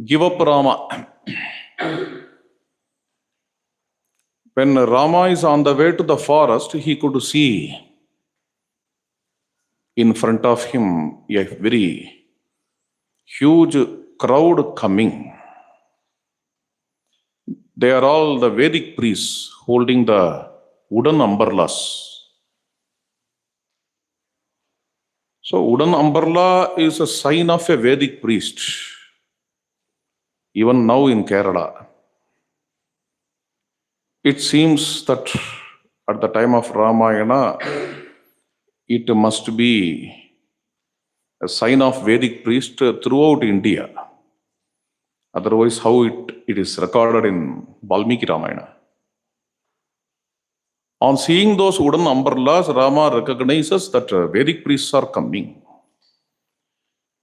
Give up Rama. When Rama is on the way to the forest, he could see in front of him a very huge crowd coming. They are all the Vedic priests holding the wooden umbrellas. So wooden umbrella is a sign of a Vedic priest, even now in Kerala. It seems that at the time of Ramayana, it must be a sign of Vedic priest throughout India. Otherwise, how it is recorded in Valmiki Ramayana. On seeing those wooden umbrellas, Rama recognizes that Vedic priests are coming.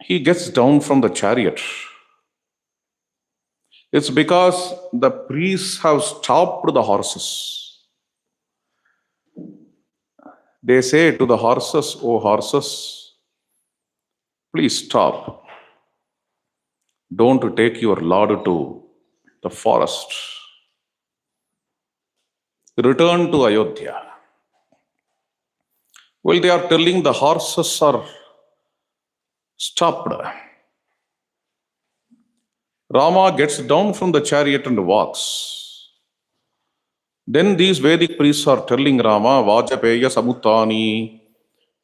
He gets down from the chariot. It's because the priests have stopped the horses. They say to the horses, "Oh horses, please stop. Don't take your lord to the forest. Return to Ayodhya." Well, they are telling the horses are stopped. Rama gets down from the chariot and walks. Then these Vedic priests are telling Rama, "Vajapeya samuttani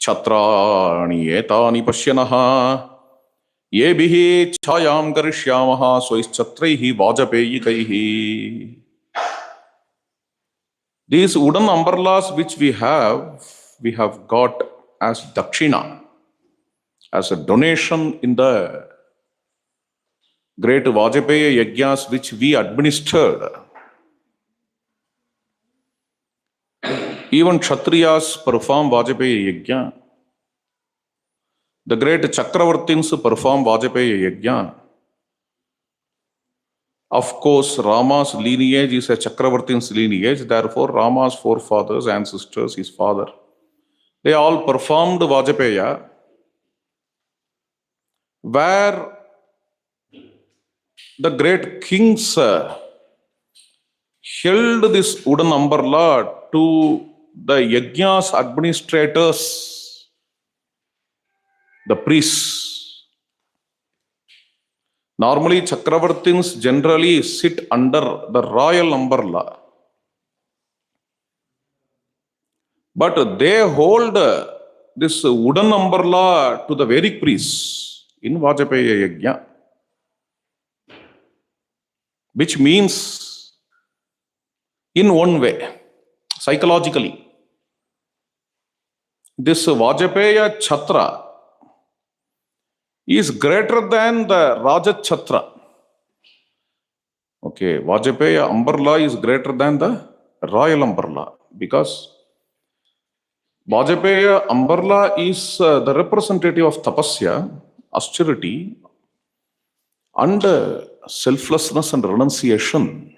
chatrani etani pashyanaha yebihi chayam karishyamaha soischatreihi vajapeyikaihi." These wooden umbrellas which we have got as dakshina, as a donation in the great Vajapeya yajnas which we administered. Even Kshatriyas perform Vajapeya yajna. The great Chakravartins perform Vajapeya yajna. Of course, Rama's lineage is a Chakravartin's lineage. Therefore, Rama's forefathers, ancestors, his father, they all performed Vajapeya, where the great kings held this wooden umbrella to the yajna's administrators, the priests. Normally, Chakravartins generally sit under the royal umbrella. But they hold this wooden umbrella to the Vedic priests in Vajapeya Yajna. Which means, in one way, psychologically, this Vajapeya Chhatra is greater than the Raja Chhatra. Okay, Vajapeya umbrella is greater than the royal umbrella because Vajapeya umbrella is the representative of tapasya, austerity, and selflessness and renunciation.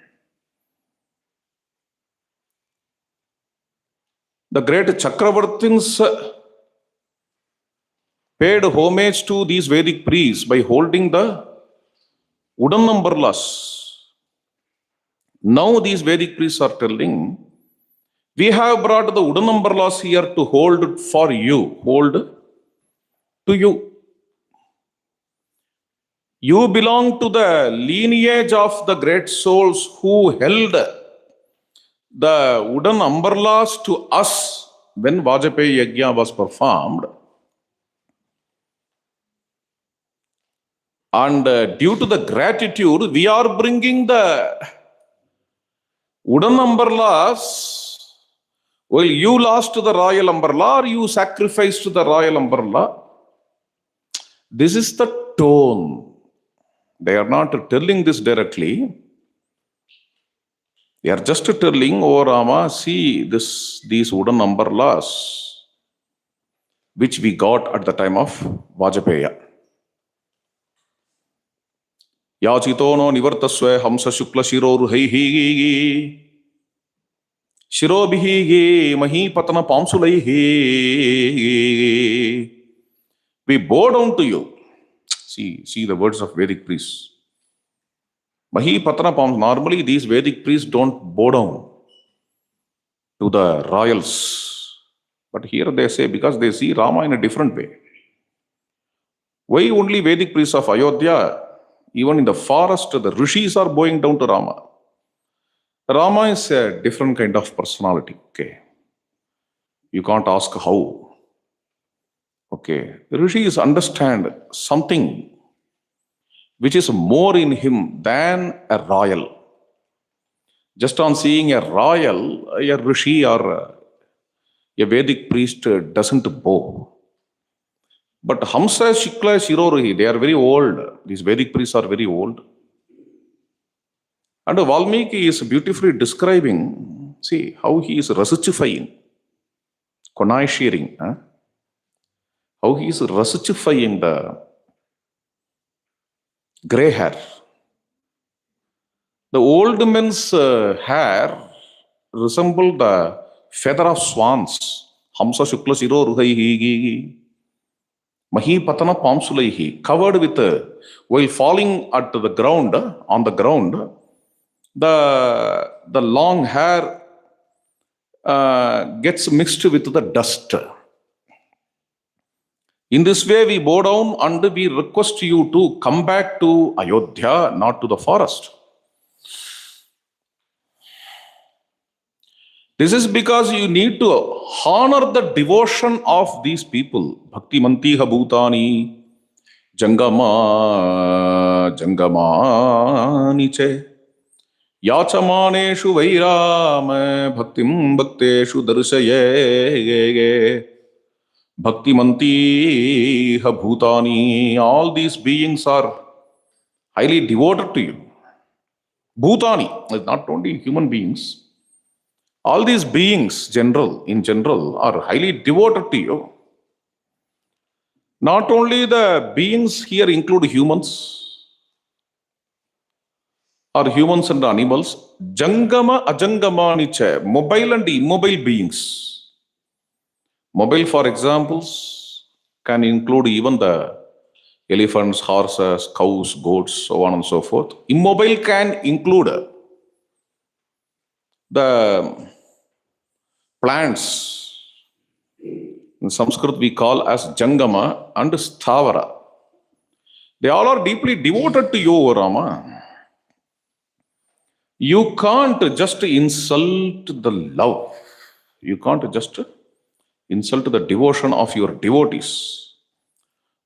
The great Chakravartins paid homage to these Vedic priests by holding the wooden umbrellas. Now these Vedic priests are telling, "We have brought the wooden umbrellas here to hold for you, hold to you. You belong to the lineage of the great souls who held the wooden umbrellas to us when Vajapeya Yajna was performed. And due to the gratitude, we are bringing the wooden umbrellas. Well, you lost the royal umbrella or you sacrificed the royal umbrella." This is the tone. They are not telling this directly. They are just telling, "Oh Rama, see these wooden umbrellas which we got at the time of Vajapeya. Yachito no nivartasve hamsa shukla shirorhaihi shirobihi mahi patana pamsulaihi. We bow down to you." See the words of Vedic priests. Mahipatana palms, normally these Vedic priests don't bow down to the royals. But here they say, because they see Rama in a different way. Why only Vedic priests of Ayodhya? Even in the forest, the rishis are bowing down to Rama. Rama is a different kind of personality. Okay. You can't ask how. Okay. The rishis understand something which is more in him than a royal. Just on seeing a royal, a rishi or a Vedic priest doesn't bow. But Hamsa, Shikla, Shirorohi, they are very old. These Vedic priests are very old. And Valmiki is beautifully describing, see, how he is resuscifying, konai shearing, how he is resuscifying the grey hair. The old men's hair resemble the feather of swans. Hamsa, Shukla, Shirorohi, Mahipatana Pamsulaihi, covered with, while falling at the ground, on the ground, the long hair gets mixed with the dust. In this way, we bow down and we request you to come back to Ayodhya, not to the forest. This is because you need to honor the devotion of these people. Bhakti mantiha bhutani jangama niche yachamaneshu vairama bhaktim bhakteshu darshaye bhakti mantiha bhutani. All these beings are highly devoted to you. Bhutani is not only human beings. All these beings, in general, are highly devoted to you. Not only the beings here include humans, or humans and animals, Jangama Ajangamanicha, mobile and immobile beings. Mobile, for examples, can include even the elephants, horses, cows, goats, so on and so forth. Immobile can include the plants. In Sanskrit we call as Jangama and Sthavara. They all are deeply devoted to you, Rama. You can't just insult the love. You can't just insult the devotion of your devotees.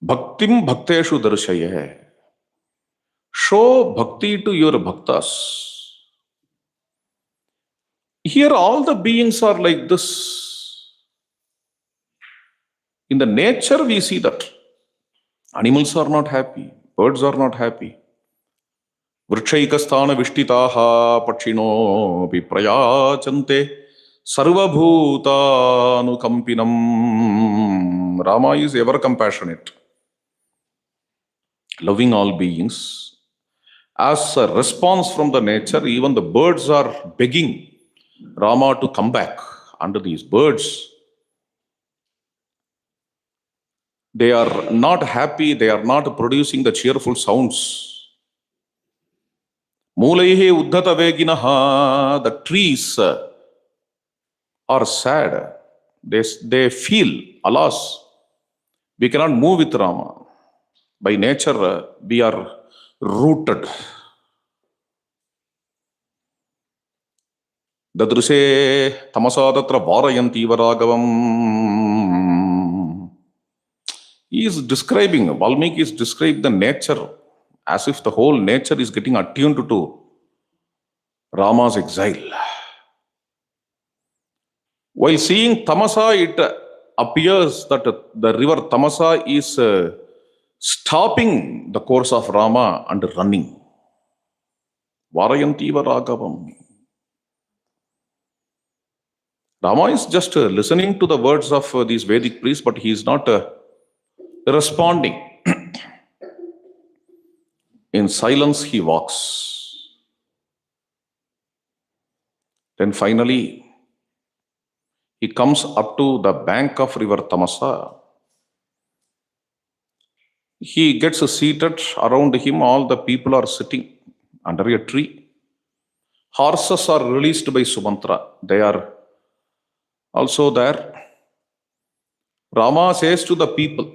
Bhaktim bhakteshu darshaye. Show bhakti to your bhaktas. Here all the beings are like this. In the nature we see that animals are not happy, birds are not happy. Vrikshaikasthana vishtitaha pachino viprayachante sarvabhutanukampinam. Rama is ever compassionate, loving all beings. As a response from the nature, even the birds are begging Rama to come back. Under these birds, they are not happy, they are not producing the cheerful sounds. Mulaihe uddhata veginaha, the trees are sad. They feel, alas, we cannot move with Rama. By nature, we are rooted. Dadruse tamasādatra vārayanti varāgavam. He is describing, Valmiki is describing the nature as if the whole nature is getting attuned to Rama's exile. While seeing Tamasa, it appears that the river Tamasa is stopping the course of Rama and running. Vārayanti varāgavam. Rama is just listening to the words of these Vedic priests, but he is not responding. In silence he walks. Then finally, he comes up to the bank of river Tamasa. He gets seated. Around him all the people are sitting under a tree. Horses are released by Sumantra. They are also there. Rama says to the people,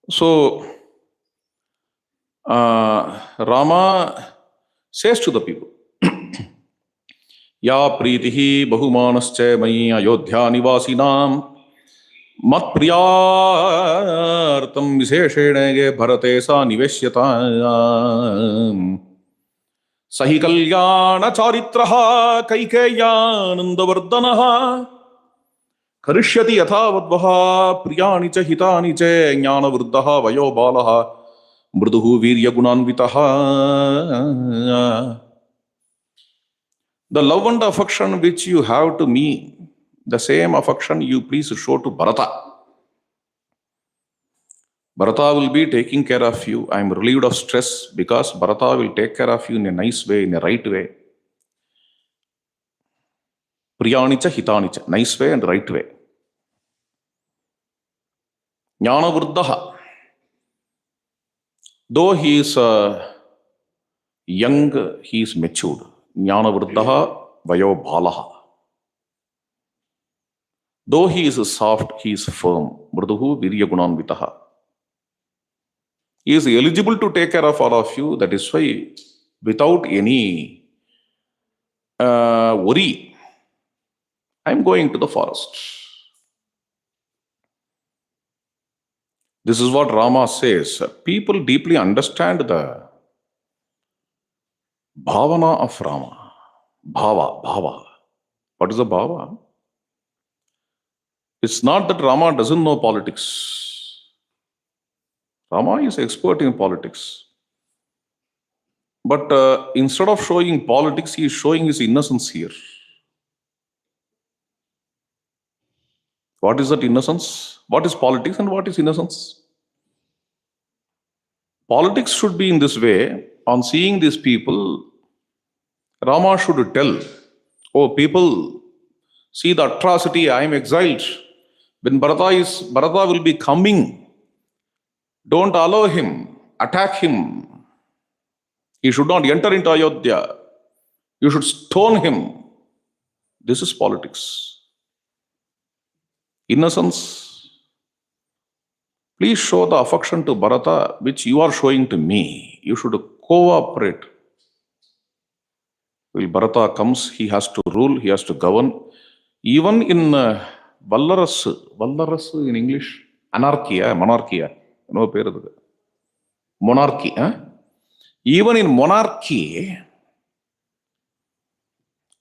so Rama says to the people, Ya pritihi bahumanascha mai ayodhya nivasinam mat priyartam visheshene bharate sa niveshyata sahi kalyana charitraha kaikeyanandavardhanaha karishyati yathavadvaha priyani cha hitani cha jnana vruddhaha vayo balaha mruduhu virya gunanvitaha. The love and affection which you have to me, the same affection you please show to Bharata. Bharata will be taking care of you. I am relieved of stress because Bharata will take care of you in a nice way, in a right way. Priyanicha hitanicha, nice way and right way. Jnana vruddhaha. Though he is young, he is matured. Jnana vruddhaha vayo balaha. Though he is soft, he is firm. Mruduhu virya gunanvitaha. He is eligible to take care of all of you. That is why, without any worry, I am going to the forest. This is what Rama says. People deeply understand the bhavana of Rama. Bhava. What is the bhava? It's not that Rama doesn't know politics. Rama is expert in politics. But instead of showing politics, he is showing his innocence here. What is that innocence? What is politics and what is innocence? Politics should be in this way. On seeing these people, Rama should tell, oh people, see the atrocity, I am exiled. When Bharata will be coming, don't allow him, attack him. He should not enter into Ayodhya. You should stone him. This is politics. Innocence. Please show the affection to Bharata which you are showing to me. You should cooperate. When Bharata comes, he has to rule, he has to govern. Even in Vallaras in English, anarchy, monarchy. Monarchy. Even in monarchy,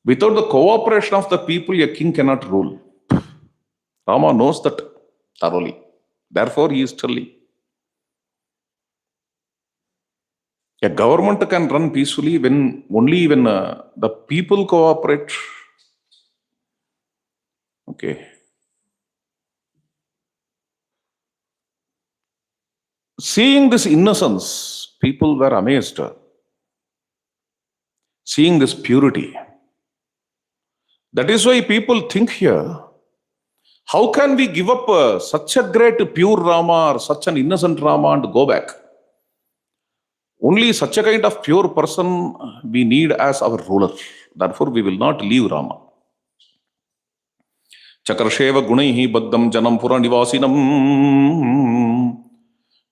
without the cooperation of the people, a king cannot rule. Rama knows that thoroughly. Therefore, he is telling. A government can run peacefully only when the people cooperate. Okay. Seeing this innocence, people were amazed. Seeing this purity. That is why people think here, how can we give up such a great pure Rama or such an innocent Rama and go back? Only such a kind of pure person we need as our ruler. Therefore, we will not leave Rama. Chakrasheva gunaihi baddam janam pura nivasinam.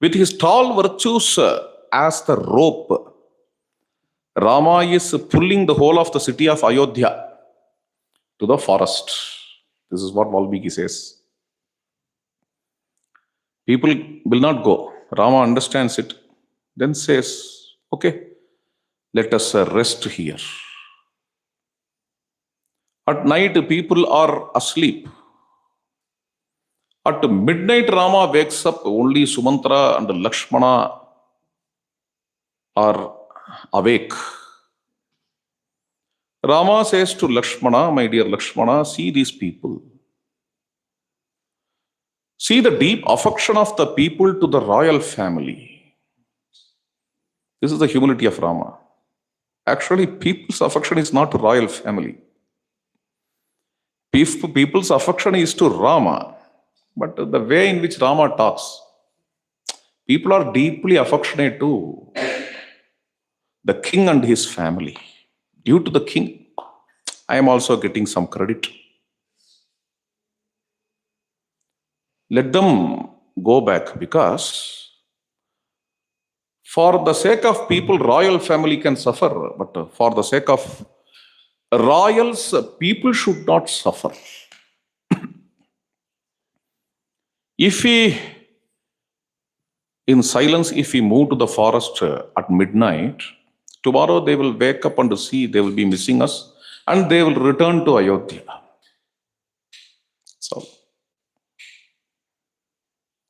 With his tall virtues as the rope, Rama is pulling the whole of the city of Ayodhya to the forest. This is what Valmiki says. People will not go. Rama understands it. Then says, okay, let us rest here. At night, people are asleep. At midnight, Rama wakes up. Only Sumantra and Lakshmana are awake. Rama says to Lakshmana, my dear Lakshmana, see these people. See the deep affection of the people to the royal family. This is the humility of Rama. Actually, people's affection is not to royal family. People's affection is to Rama. But the way in which Rama talks, people are deeply affectionate to the king and his family. Due to the king, I am also getting some credit. Let them go back, because for the sake of people, royal family can suffer, but for the sake of royals, people should not suffer. If we, in silence, if we move to the forest at midnight, tomorrow they will wake up and see they will be missing us, and they will return to Ayodhya. So,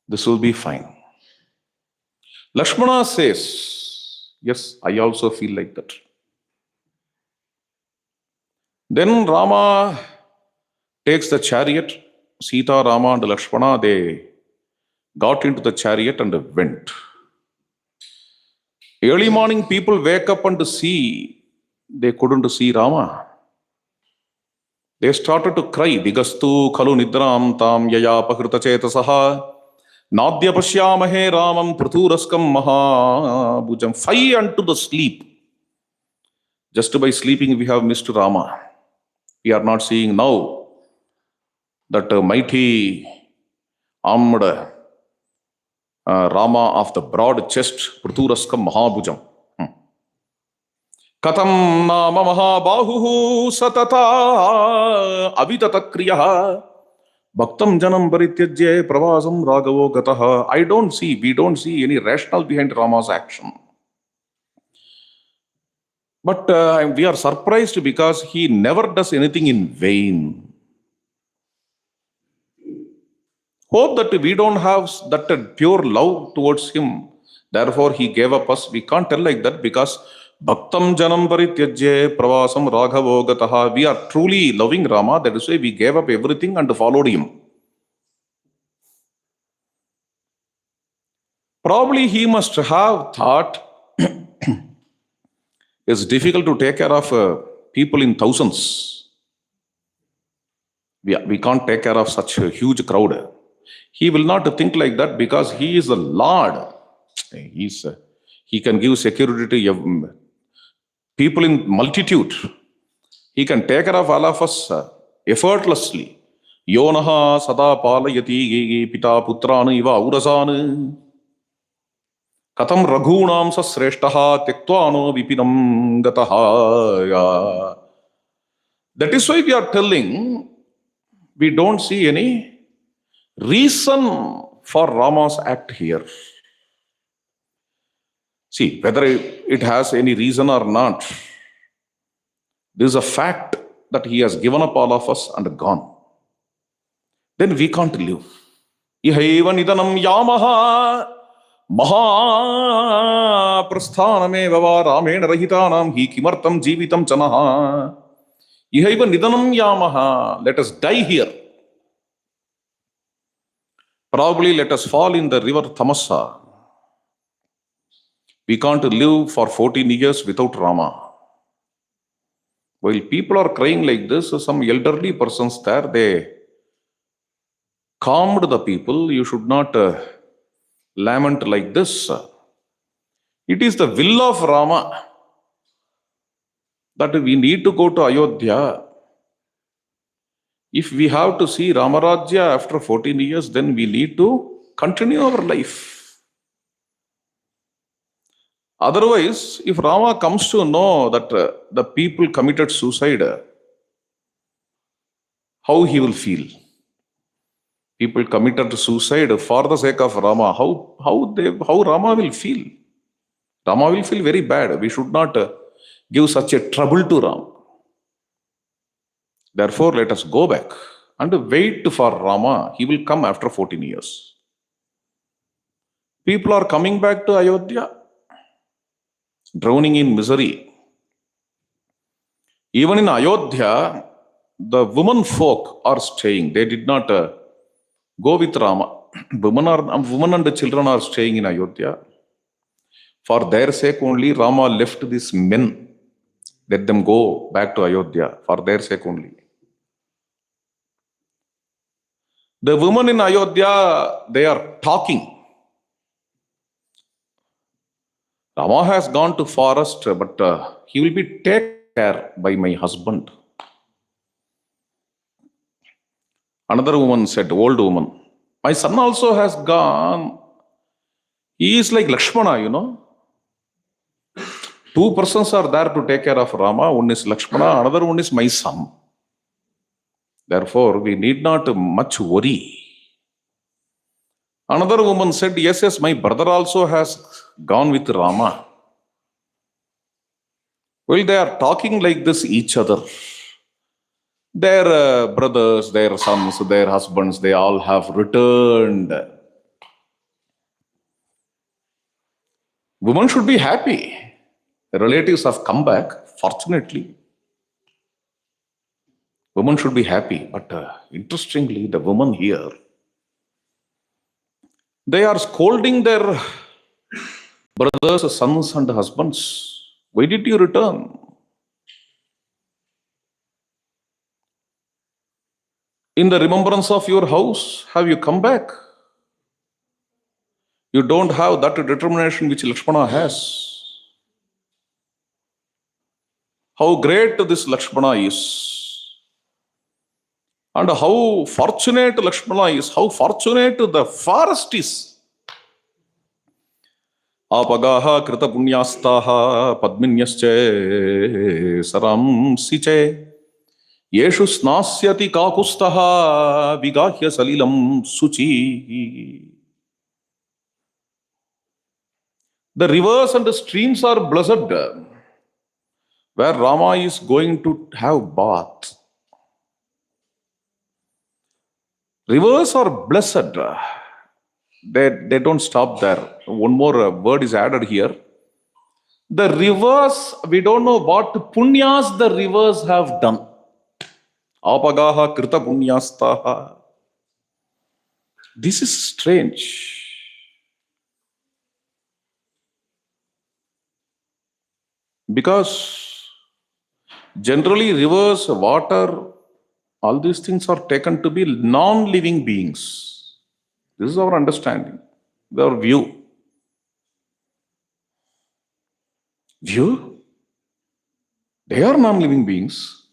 this will be fine. Lakshmana says, yes, I also feel like that. Then Rama takes the chariot. Sita, Rama and Lakshmana, they got into the chariot and went. Early morning, people wake up and see, they couldn't see Rama. They started to cry. Digastu khalu nidram tam yaya pakrita chetasaha nadya pashyamahe ramam prathuraskam mahabhujam. Fly unto the sleep. Just by sleeping, we have missed Rama. We are not seeing now that mighty armed Rama of the broad chest, prathuraskam mahabhujam. Katam nama mahabhuhu satata avitata kriyaha bhaktam janam parityajya pravasam raghavo gataha. We don't see any rationale behind Rama's action. But we are surprised because he never does anything in vain. Hope that we don't have that pure love towards him. Therefore, he gave up us. We can't tell like that, because Bhaktam Janam Parityajya Pravasam Raghavo Gataha. We are truly loving Rama. That is why we gave up everything and followed him. Probably he must have thought it's difficult to take care of people in thousands. We can't take care of such a huge crowd. He will not think like that, because he is the Lord. He can give security to people in multitude. He can take care of all of us effortlessly. Yonaha sada palayati pita putrana iva aurasana katam raghunam sasreshtaha tektvano vipinam gataha. That is why we are telling, we don't see any reason for Rama's act here. See, whether it has any reason or not, this is a fact that he has given up all of us and gone. Then we can't live. Ihaiva nidanam yamaha maha prasthanameva va ramena rahitanam hi kimartam jivitam chanaha. Ihaiva nidanam yamaha. Let us die here. Probably let us fall in the river Tamasa. We can't live for 14 years without Rama. While people are crying like this, some elderly persons there, they calmed the people. You should not lament like this. It is the will of Rama that we need to go to Ayodhya. If we have to see Ramarajya after 14 years, then we need to continue our life. Otherwise, if Rama comes to know that the people committed suicide, how he will feel? People committed suicide for the sake of Rama. How Rama will feel? Rama will feel very bad. We should not give such a trouble to Rama. Therefore, let us go back and wait for Rama. He will come after 14 years. People are coming back to Ayodhya, drowning in misery. Even in Ayodhya, the women folk are staying. They did not go with Rama. Women and the children are staying in Ayodhya. For their sake only, Rama left these men. Let them go back to Ayodhya. For their sake only. The women in Ayodhya, they are talking. Rama has gone to forest, but he will be taken care by my husband. Another woman said, old woman, my son also has gone. He is like Lakshmana, Two persons are there to take care of Rama. One is Lakshmana, another one is my son. Therefore, we need not much worry. Another woman said, yes, my brother also has gone with Rama. Well, they are talking like this each other. Their brothers, their sons, their husbands, they all have returned. Women should be happy. Relatives have come back, fortunately. Women should be happy. But interestingly, the women here, they are scolding their brothers, sons, and husbands. Why did you return? In the remembrance of your house, have you come back? You don't have that determination which Lakshmana has. How great this Lakshmana is. And how fortunate Lakshmana is. How fortunate the forest is. Apagaha krita punyastaha padminyasche saram siche yeshu snasyati kakustaha vigahya salilam suchi. The rivers and the streams are blessed where Rama is going to have bath. Rivers are blessed. They don't stop there. One more word is added here. The rivers, we don't know what punyas the rivers have done. Apagaha krita punyastaha. This is strange. Because generally rivers, water, all these things are taken to be non-living beings. This is our understanding, our view. View? They are non-living beings.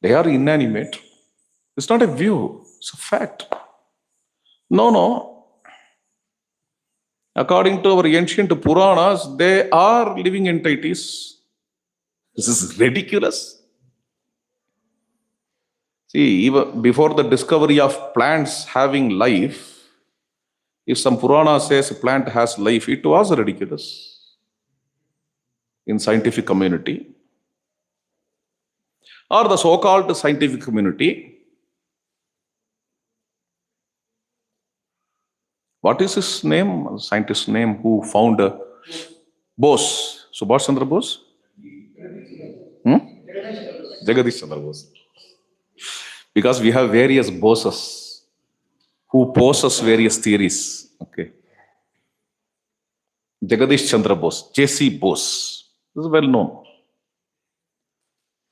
They are inanimate. It's not a view, it's a fact. No. According to our ancient Puranas, they are living entities. This is ridiculous. See, even before the discovery of plants having life, if some Purana says a plant has life, it was ridiculous in scientific community or the so-called scientific community. What is his name? Scientist's name who found Bose. Subhash Chandra Bose? Jagadish Chandra Bose. Because we have various Boses who possess various theories. Okay. Jagadish Chandra Bose, J.C. Bose. This is well known.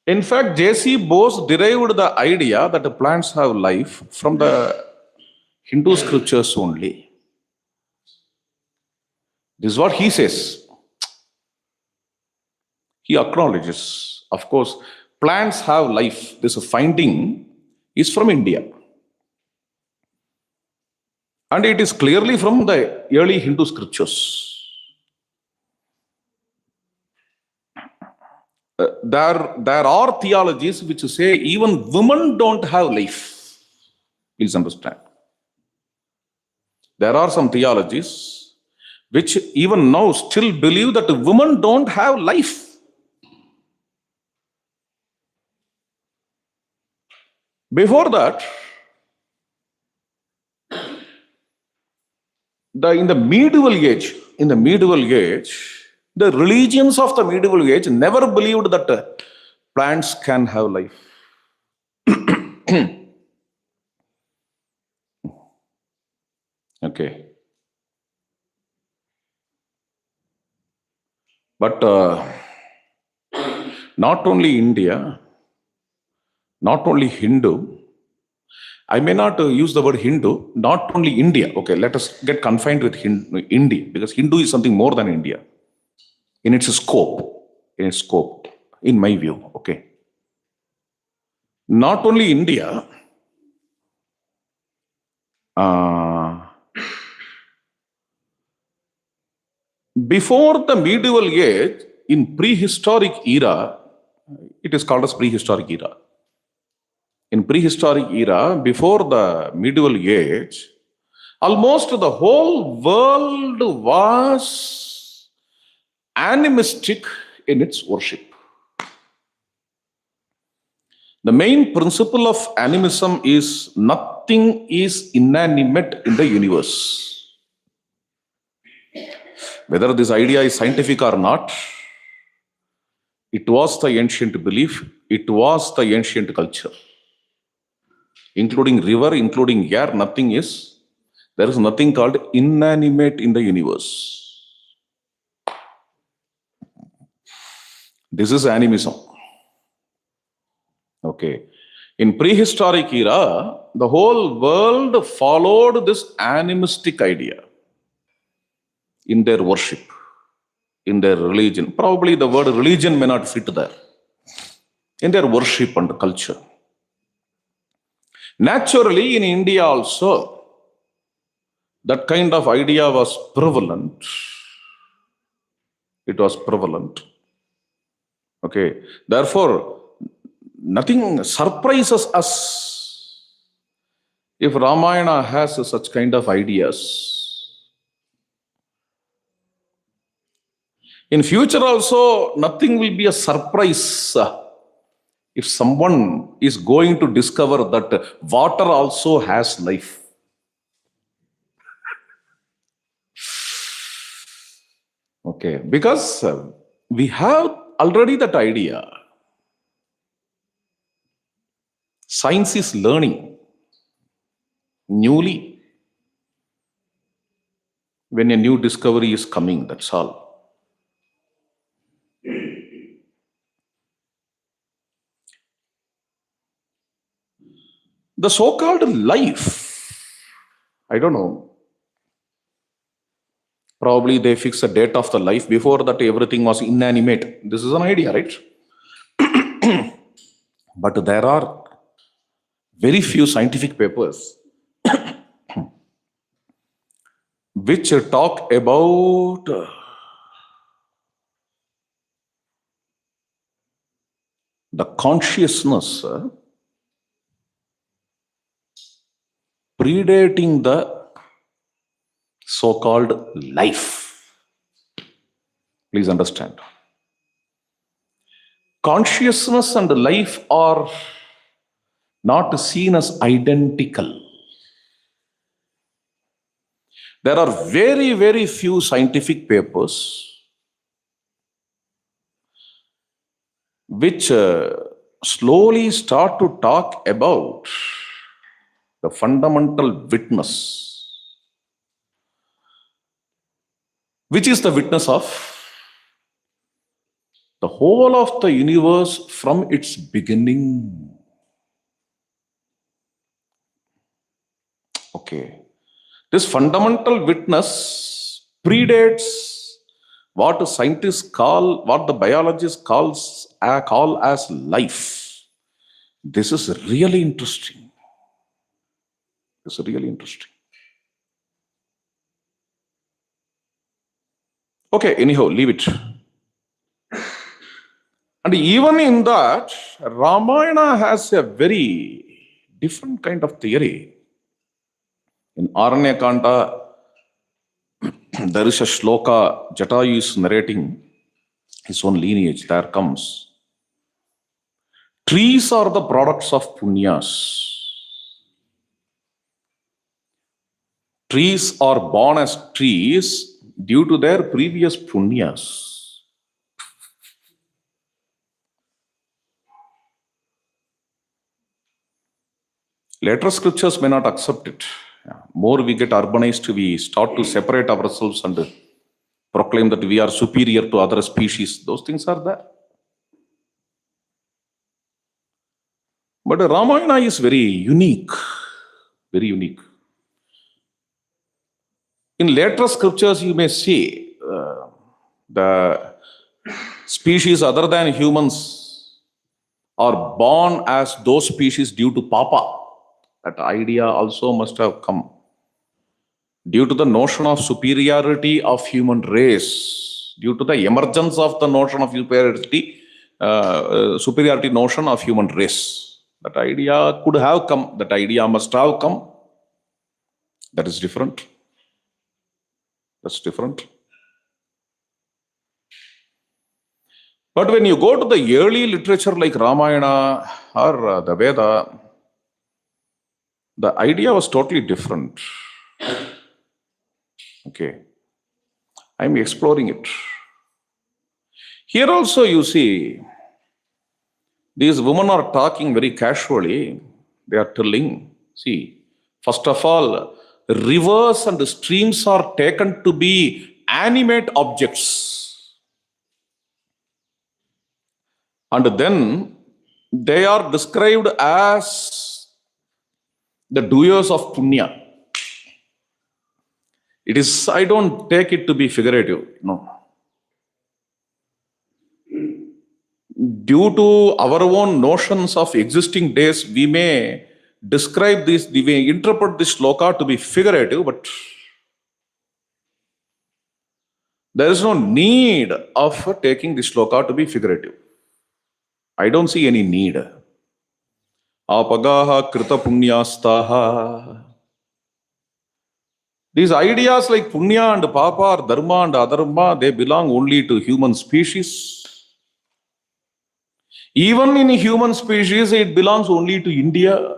In fact, J.C. Bose derived the idea that the plants have life from the Hindu scriptures only. This is what he says. He acknowledges, of course, plants have life. This finding is from India. And it is clearly from the early Hindu scriptures. There are theologies which say even women don't have life. Please understand. There are some theologies which even now still believe that women don't have life. Before that, in the medieval age, the religions of the medieval age never believed that plants can have life. Okay. But not only India, not only Hindu, I may not use the word Hindu, not only India. Okay, let us get confined with India, because Hindu is something more than India in its scope, in my view. Okay. Not only India, before the medieval age, in prehistoric era, it is called as prehistoric era. In prehistoric era, before the medieval age, almost the whole world was animistic in its worship. The main principle of animism is nothing is inanimate in the universe. Whether this idea is scientific or not, it was the ancient belief, it was the ancient culture. Including river, including air, there is nothing called inanimate in the universe. This is animism. Okay. In prehistoric era, the whole world followed this animistic idea in their worship, in their religion. Probably the word religion may not fit there. In their worship and culture. Naturally, in India also, that kind of idea was prevalent. It was prevalent. Okay. Therefore, nothing surprises us if Ramayana has such kind of ideas. In future also, nothing will be a surprise if someone is going to discover that water also has life. Okay, because we have already that idea. Science is learning newly when a new discovery is coming, that's all. The so-called life, I don't know, probably they fix a date of the life. Before that, everything was inanimate. This is an idea, right? But there are very few scientific papers which talk about the consciousness predating the so-called life. Please understand. Consciousness and life are not seen as identical. There are very, very few scientific papers which slowly start to talk about the fundamental witness, which is the witness of the whole of the universe from its beginning. Okay. This fundamental witness predates what scientists call, what the biologists call as life. This is really interesting. This is really interesting. Okay, anyhow, leave it. And even in that, Ramayana has a very different kind of theory. In Aranyakanda, there is a shloka, Jatayu is narrating his own lineage. There comes. Trees are the products of punyas. Trees are born as trees due to their previous punyas. Later scriptures may not accept it. More we get urbanized, we start to separate ourselves and proclaim that we are superior to other species. Those things are there. But Ramayana is very unique. Very unique. In later scriptures, you may see the species other than humans are born as those species due to Papa. That idea also must have come. Due to the notion of superiority of human race, due to the emergence of the notion of superiority notion of human race. That idea could have come, that idea must have come. That is different. That's different. But when you go to the early literature like Ramayana or the Veda, the idea was totally different. Okay. I'm exploring it. Here also you see, these women are talking very casually. They are telling, see, first of all, rivers and streams are taken to be animate objects. And then they are described as the doers of punya. It is, I don't take it to be figurative, no. Due to our own notions of existing days, we may describe this, we may interpret this shloka to be figurative, but there is no need of taking this shloka to be figurative. I don't see any need. Apagaha krita punyastaha. These ideas like punya and papa or dharma and adharma, they belong only to human species. Even in human species, it belongs only to India.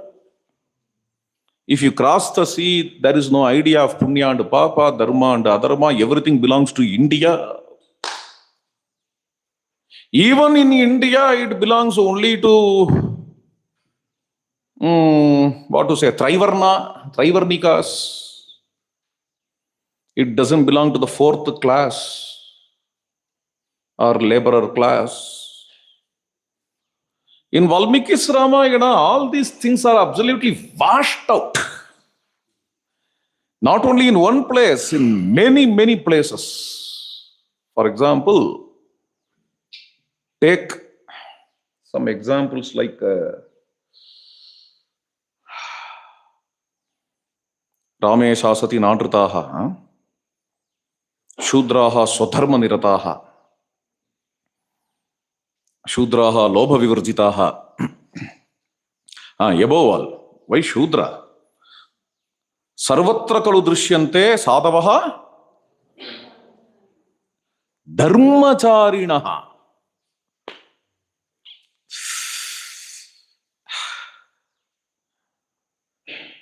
If you cross the sea, there is no idea of punya and papa, dharma and adharma. Everything belongs to India. Even in India, it belongs only to, Trivarnikas. It doesn't belong to the fourth class or laborer class. In Valmiki's Ramayana, all these things are absolutely washed out. Not only in one place, in many, many places. For example, take some examples like Rame Shasati Nadritaha, Shudraha Swadharma Nirataha, Shudraha Lobha Vivarjitaha. Above why Shudra? Sarvatra kalu drishyante sadavaha dharmacharinaha.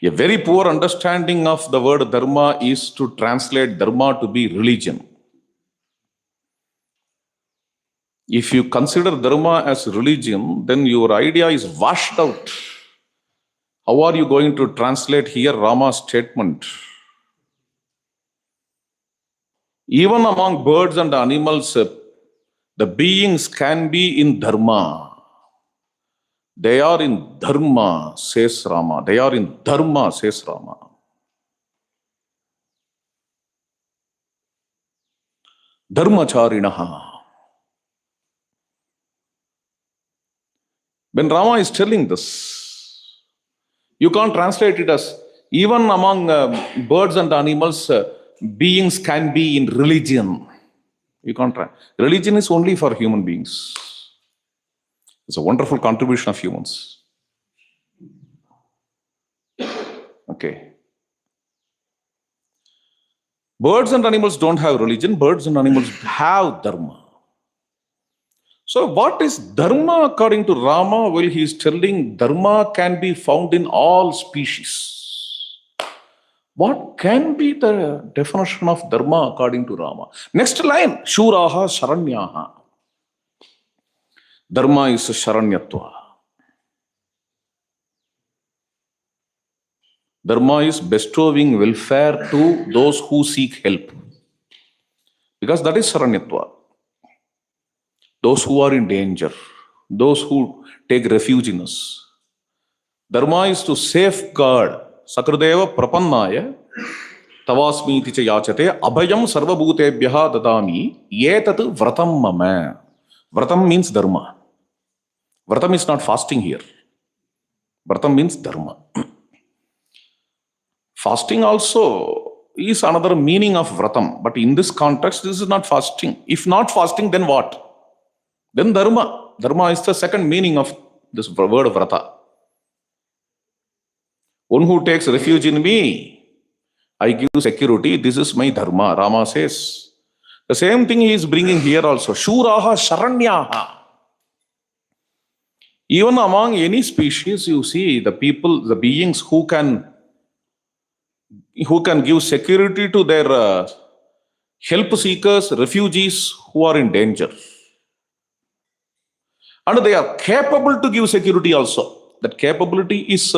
A very poor understanding of the word dharma is to translate dharma to be religion. If you consider dharma as religion, then your idea is washed out. How are you going to translate here Rama's statement? Even among birds and animals, the beings can be in dharma. They are in dharma, says Rama. They are in dharma, says Rama. Dharmacharinaha. When Rama is telling this, you can't translate it as even among birds and animals, beings can be in religion. You can't try. Religion is only for human beings. It's a wonderful contribution of humans. Okay. Birds and animals don't have religion. Birds and animals have dharma. So what is dharma according to Rama? Well, he is telling dharma can be found in all species. What can be the definition of dharma according to Rama? Next line, Shuraha Sharanyaha. Dharma is Sharanyatva. Dharma is bestowing welfare to those who seek help. Because that is Saranyatva. Those who are in danger, those who take refuge in us. Dharma is to safeguard. Sakradeva prapannaya tavasmiti cha yachate abhayam sarvabhutebhyaha dadami yetat vratam mama. Vratam means dharma. Vratam is not fasting here. Vratam means dharma. Fasting also is another meaning of vratam. But in this context, this is not fasting. If not fasting, then what? Then dharma. Dharma is the second meaning of this word vrata. One who takes refuge in me, I give security. This is my dharma, Rama says. The same thing he is bringing here also. Shuraha sharanyaha. Even among any species, you see the people, the beings who can give security to their help seekers, refugees who are in danger. And they are capable to give security also. That capability is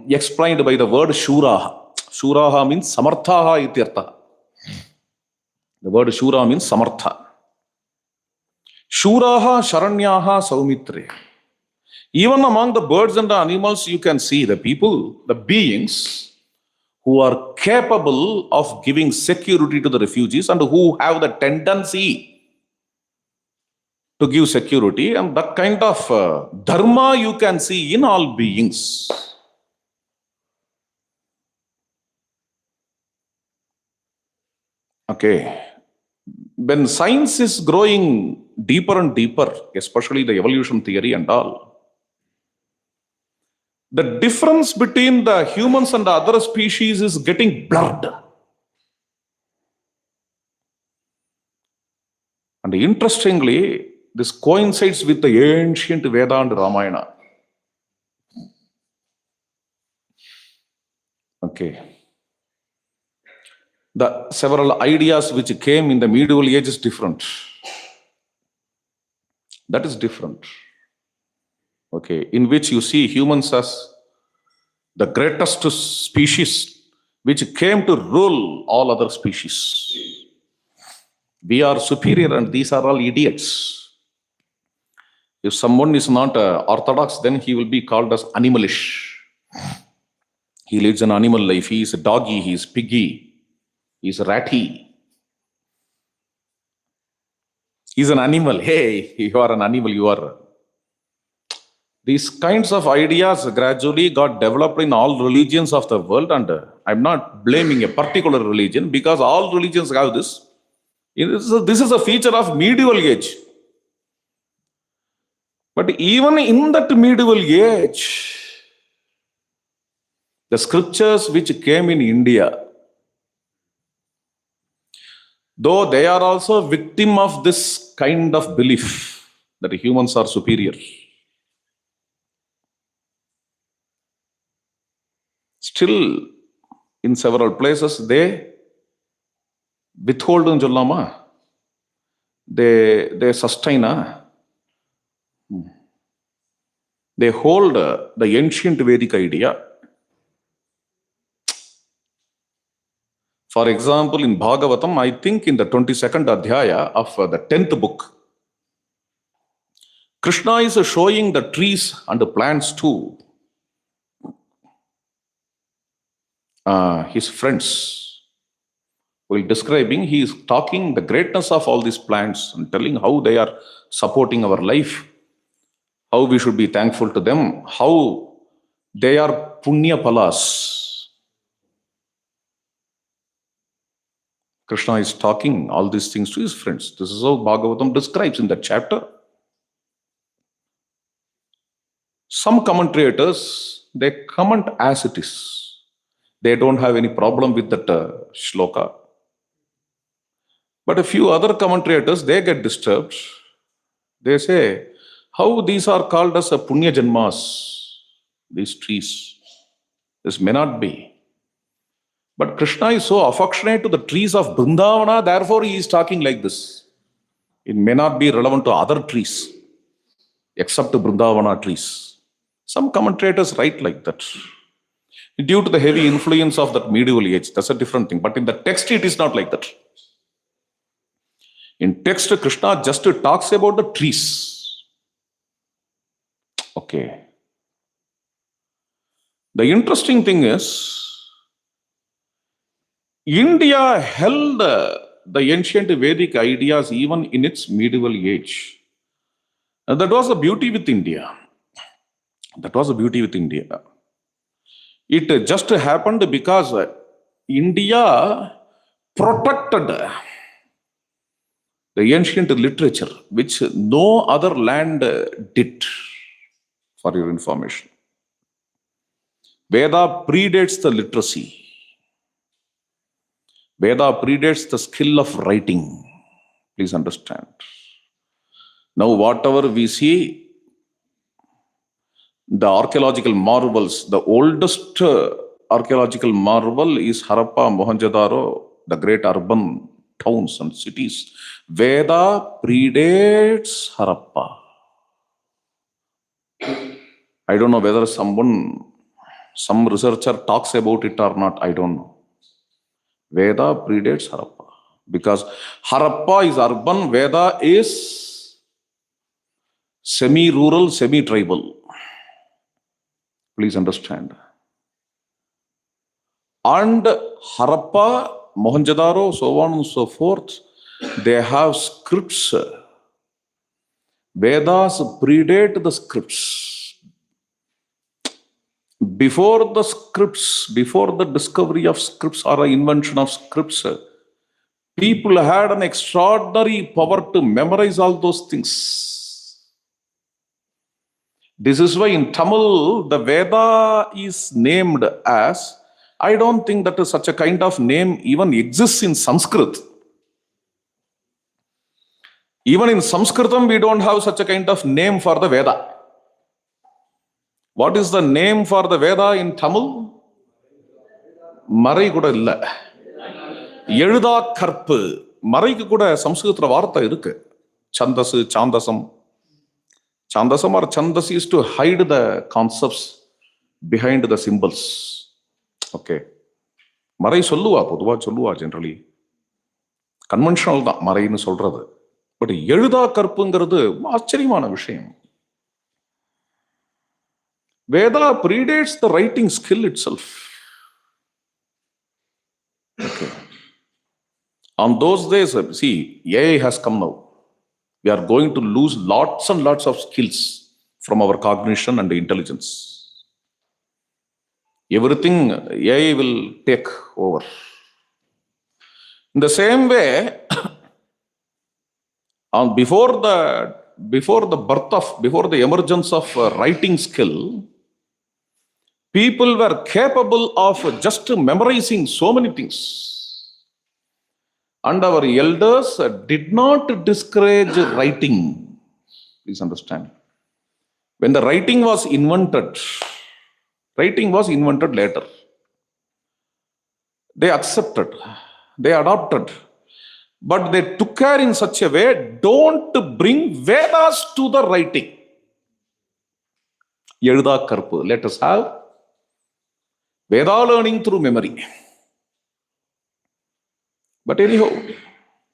explained by the word shuraha. Shuraha means samarthaha ityartha. The word shura means samartha. Shuraha sharanyaha saumitre. Even among the birds and the animals, you can see the people, the beings who are capable of giving security to the refugees and who have the tendency to give security, and that kind of dharma you can see in all beings. Okay. When science is growing deeper and deeper, especially the evolution theory and all, the difference between the humans and the other species is getting blurred. And interestingly, this coincides with the ancient Veda and Ramayana. Okay. The several ideas which came in the medieval age is different. That is different. Okay. In which you see humans as the greatest species which came to rule all other species. We are superior and these are all idiots. If someone is not orthodox, then he will be called as animalish. He leads an animal life. He is a doggy, he is piggy, he is ratty. He is an animal. Hey, you are an animal, you are. These kinds of ideas gradually got developed in all religions of the world, and I'm not blaming a particular religion because all religions have this. This is a feature of medieval age. But even in that medieval age, the scriptures which came in India, though they are also victim of this kind of belief that humans are superior, still in several places they withhold in Jolama, they sustain, they hold the ancient Vedic idea. For example, in Bhagavatam, I think in the 22nd Adhyaya of the 10th book, Krishna is showing the trees and the plants to his friends. While describing, he is talking the greatness of all these plants and telling how they are supporting our life, how we should be thankful to them, how they are punya palas. Krishna is talking all these things to his friends. This is how Bhagavatam describes in that chapter. Some commentators, they comment as it is. They don't have any problem with that shloka. But a few other commentators, they get disturbed. They say, how these are called as a punya janmas, these trees. This may not be. But Krishna is so affectionate to the trees of Vrindavana, therefore he is talking like this. It may not be relevant to other trees, except the Vrindavana trees. Some commentators write like that. due to the heavy influence of that medieval age. That's a different thing. But in the text, it is not like that. In text, Krishna just talks about the trees. Okay. The interesting thing is, India held the ancient Vedic ideas even in its medieval age. And that was the beauty with India. That was the beauty with India. It just happened because India protected the ancient literature, which no other land did, for your information. Veda predates the literacy. Veda predates the skill of writing. Please understand. Now, whatever we see, the archaeological marvels, the oldest archaeological marvel is Harappa, Mohenjo-daro, the great urban towns and cities. Veda predates Harappa. I don't know whether some researcher talks about it or not, I don't know. Veda predates Harappa. Because Harappa is urban, Veda is semi-rural, semi-tribal. Please understand. And Harappa, Mohenjo-daro, so on and so forth, they have scripts. Vedas predate the scripts. Before the scripts, before the discovery of scripts or the invention of scripts, people had an extraordinary power to memorize all those things. This is why in Tamil, the Veda is named as, I don't think that such a kind of name even exists in Sanskrit. Even in Sanskritam, we don't have such a kind of name for the Veda. What is the name for the Veda in Tamil? Marai kuda illa. Ezhuda karpu. Maraikku kuda Sanskritla vaartha irukku. Chandasu, Chandasam. Chandasam or Chandas is to hide the concepts behind the symbols. Okay. Marai solluva, poduva solluva generally. Conventional da Marai nu solradhu. But Ezhuda karpungiradhu ஆச்சரியமான விஷயம். Veda predates the writing skill itself. Okay. On those days, see, AI has come now. We are going to lose lots and lots of skills from our cognition and intelligence. Everything AI will take over. In the same way, before the emergence of writing skill, people were capable of just memorizing so many things. And our elders did not discourage writing. Please understand. When the writing was invented later. They accepted, they adopted, but they took care in such a way, don't bring Vedas to the writing. Ezhuda karpu. Let us have Veda learning through memory. But anyhow,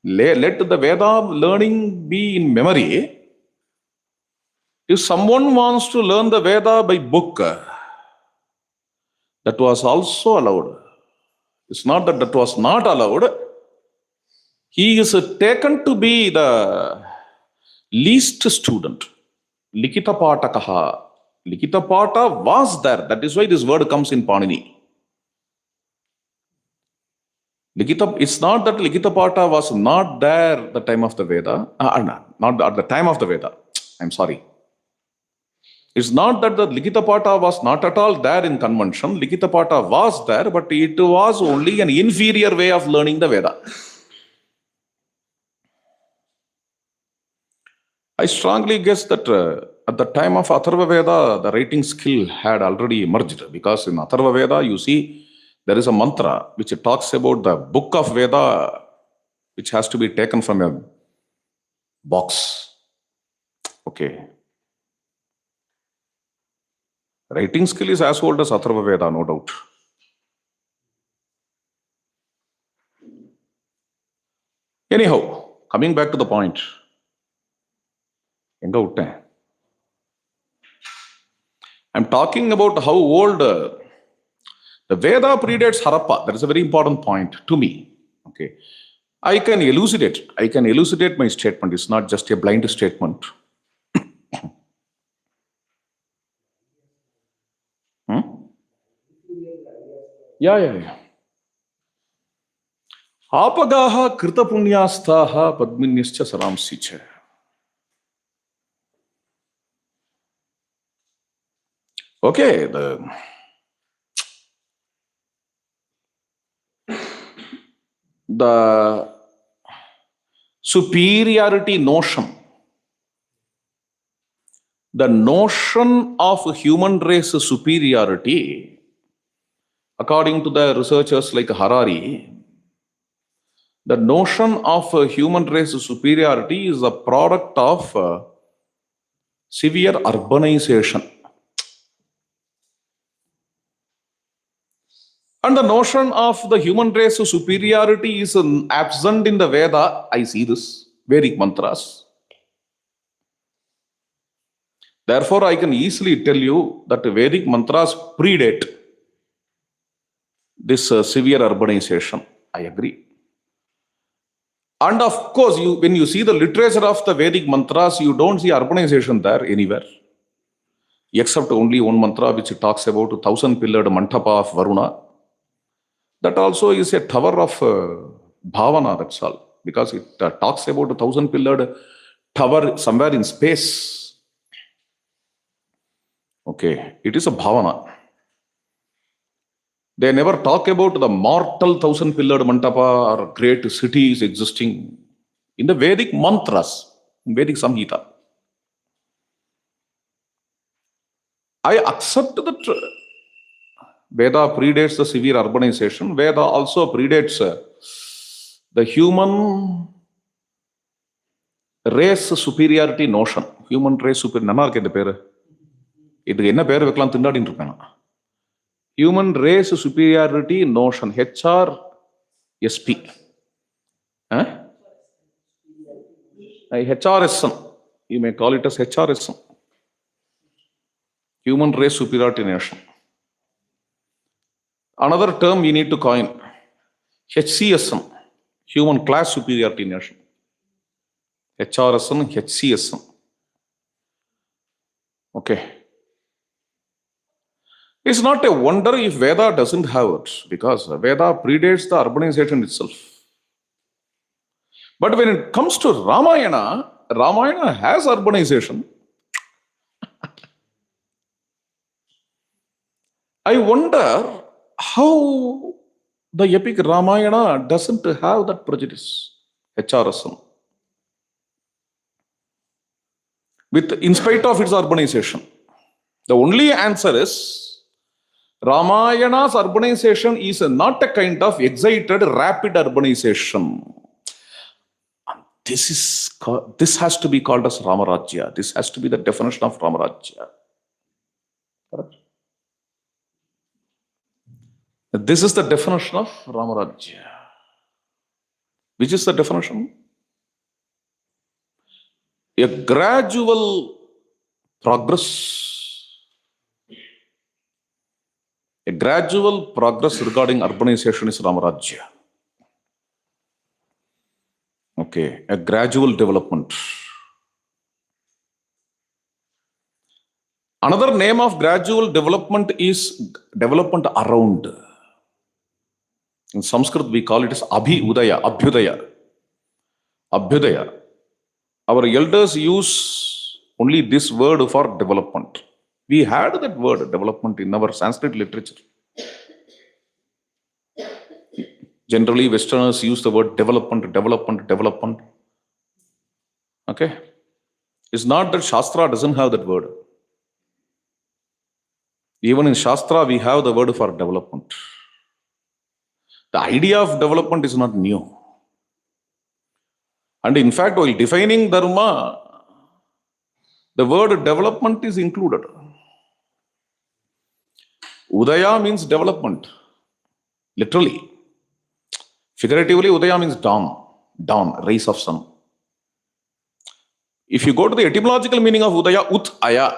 let the Veda learning be in memory. If someone wants to learn the Veda by book, that was also allowed. It's not that that was not allowed. He is taken to be the least student. Likita Patakaha. Likita Pata was there. That is why this word comes in Panini. It's not that Likita Pata was not there at the time of the Veda. Not at the time of the Veda. I'm sorry. It's not that the Likita Pata was not at all there in convention. Likita Pata was there, but it was only an inferior way of learning the Veda. I strongly guess that at the time of Atharva Veda, the writing skill had already emerged, because in Atharva Veda, you see, there is a mantra which talks about the book of Veda, which has to be taken from a box. Okay. Writing skill is as old as Atharva Veda, no doubt. Anyhow, coming back to the point. I'm talking about how old the Veda predates Harappa. That is a very important point to me. Okay. I can elucidate my statement. It's not just a blind statement. Yeah. Apagaha kritapunyastaha padminyascha saramsicha. Okay, the superiority notion, the notion of human race superiority, according to the researchers like Harari, the notion of human race superiority is a product of severe urbanization. And the notion of the human race superiority is absent in the Veda. I see this, Vedic mantras. Therefore, I can easily tell you that Vedic mantras predate this severe urbanization. I agree. And of course, when you see the literature of the Vedic mantras, you don't see urbanization there anywhere. Except only one mantra which talks about 1,000-pillared Mantapa of Varuna. That also is a tower of Bhavana, that's all. Because it talks about 1,000-pillared tower somewhere in space. Okay, it is a Bhavana. They never talk about the mortal 1,000-pillared Mantapa or great cities existing in the Vedic mantras, in Vedic Samhita. I accept that Veda predates the severe urbanization. Veda also predates the human race superiority notion. Human race superiority. Human race superiority notion, HRSP. HRSM. You may call it as HRSM. Human race superiority notion. Another term we need to coin, HCSM, human class superiority notion. HRSM, HCSM. Okay. It's not a wonder if Veda doesn't have it, because Veda predates the urbanization itself. But when it comes to Ramayana, Ramayana has urbanization. I wonder how the epic Ramayana doesn't have that prejudice, HRSM. In spite of its urbanization. The only answer is, Ramayana's urbanization is not a kind of excited, rapid urbanization. This has to be called as Ramarajya. This has to be the definition of Ramarajya. Correct? This is the definition of Ramarajya. Which is the definition? A gradual progress. A gradual progress regarding urbanization is Ramarajya. Okay, a gradual development. Another name of gradual development is development around. In Sanskrit, we call it as Abhyudaya. Abhyudaya. Our elders use only this word for development. We had that word, development, in our Sanskrit literature. Generally, Westerners use the word development. Okay? It's not that Shastra doesn't have that word. Even in Shastra, we have the word for development. The idea of development is not new. And in fact, while defining Dharma, the word development is included. Udaya means development, literally. Figuratively, Udaya means dawn. dawn, rays of sun. If you go to the etymological meaning of Udaya, Ut Aya,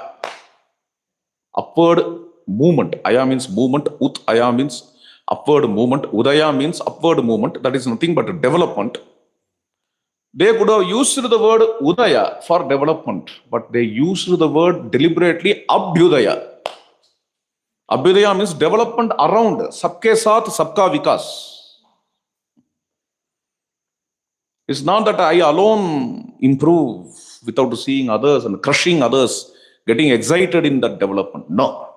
upward movement. Aya means movement, Ut Aya means upward movement, Udaya means upward movement. That is nothing but development. They could have used the word Udaya for development, but they used the word deliberately Abhyudaya. Abhyudaya means development around, sabke saath, sabka vikas. It's not that I alone improve without seeing others and crushing others, getting excited in that development. No.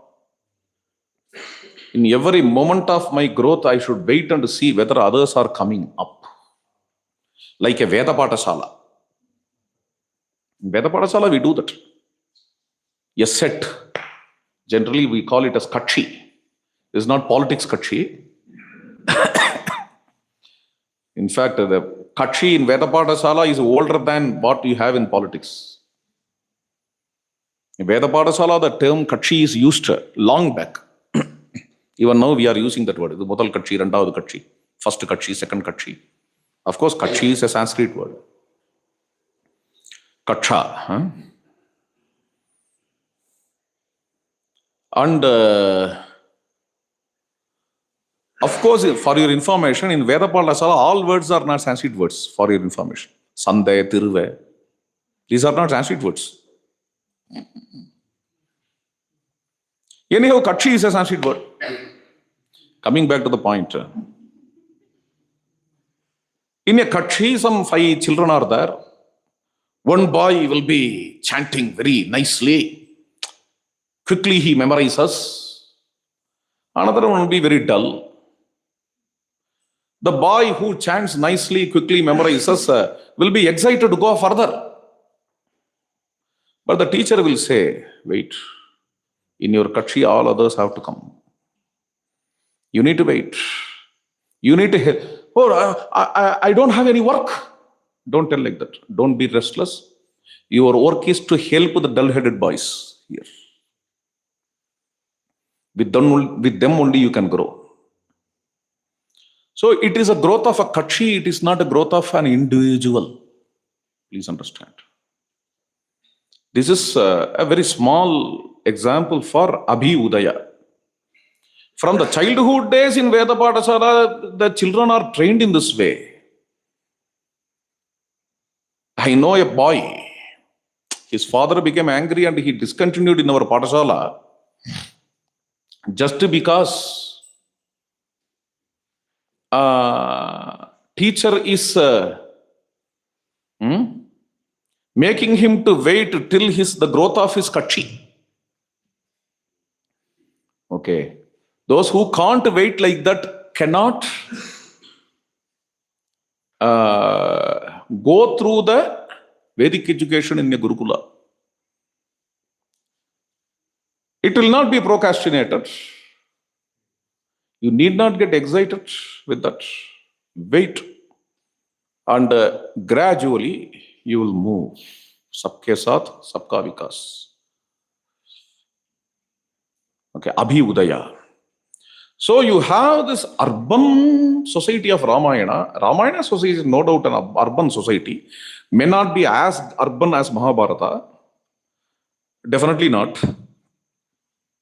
In every moment of my growth, I should wait and see whether others are coming up. Like a Veda Padachchaya. In Veda Padachchaya, we do that. A set. Generally, we call it as Kachi. It's not politics Kachi. In fact, the Kachi in Veda Padachchaya is older than what you have in politics. In Veda Padachchaya, the term Kachi is used long back. Even now, we are using that word. The Modal Kachi, Randavad Kachi, first Kachi, second Kachi. Of course, Kachi is a Sanskrit word. Kacha. Huh? And of course, for your information, in Veda Padachchaya, all words are not Sanskrit words, for your information. Sandhe, Tiruve. These are not Sanskrit words. Anyhow, Kachi is a Sanskrit word. Coming back to the point. In a Kachi, some 5 children are there. One boy will be chanting very nicely. Quickly he memorizes. Another one will be very dull. The boy who chants nicely, quickly memorizes, will be excited to go further. But the teacher will say, wait, in your Kachi, all others have to come. You need to wait. You need to help. Oh, I don't have any work. Don't tell like that. Don't be restless. Your work is to help the dull-headed boys here. With them only you can grow. So it is a growth of a Kachi. It is not a growth of an individual. Please understand. This is a very small example for Abhyudaya. From the childhood days in Veda Padachchaya, the children are trained in this way. I know a boy, his father became angry and he discontinued in our Padachchaya just because teacher is making him to wait till the growth of his Kachi. Okay. Those who can't wait like that cannot go through the Vedic education in a Gurukula. It will not be procrastinated. You need not get excited with that. Wait. And gradually you will move. Sabke saath, sabka vikas. Okay, Abhyudaya. So you have this urban society of Ramayana. Ramayana society is no doubt an urban society. May not be as urban as Mahabharata. Definitely not.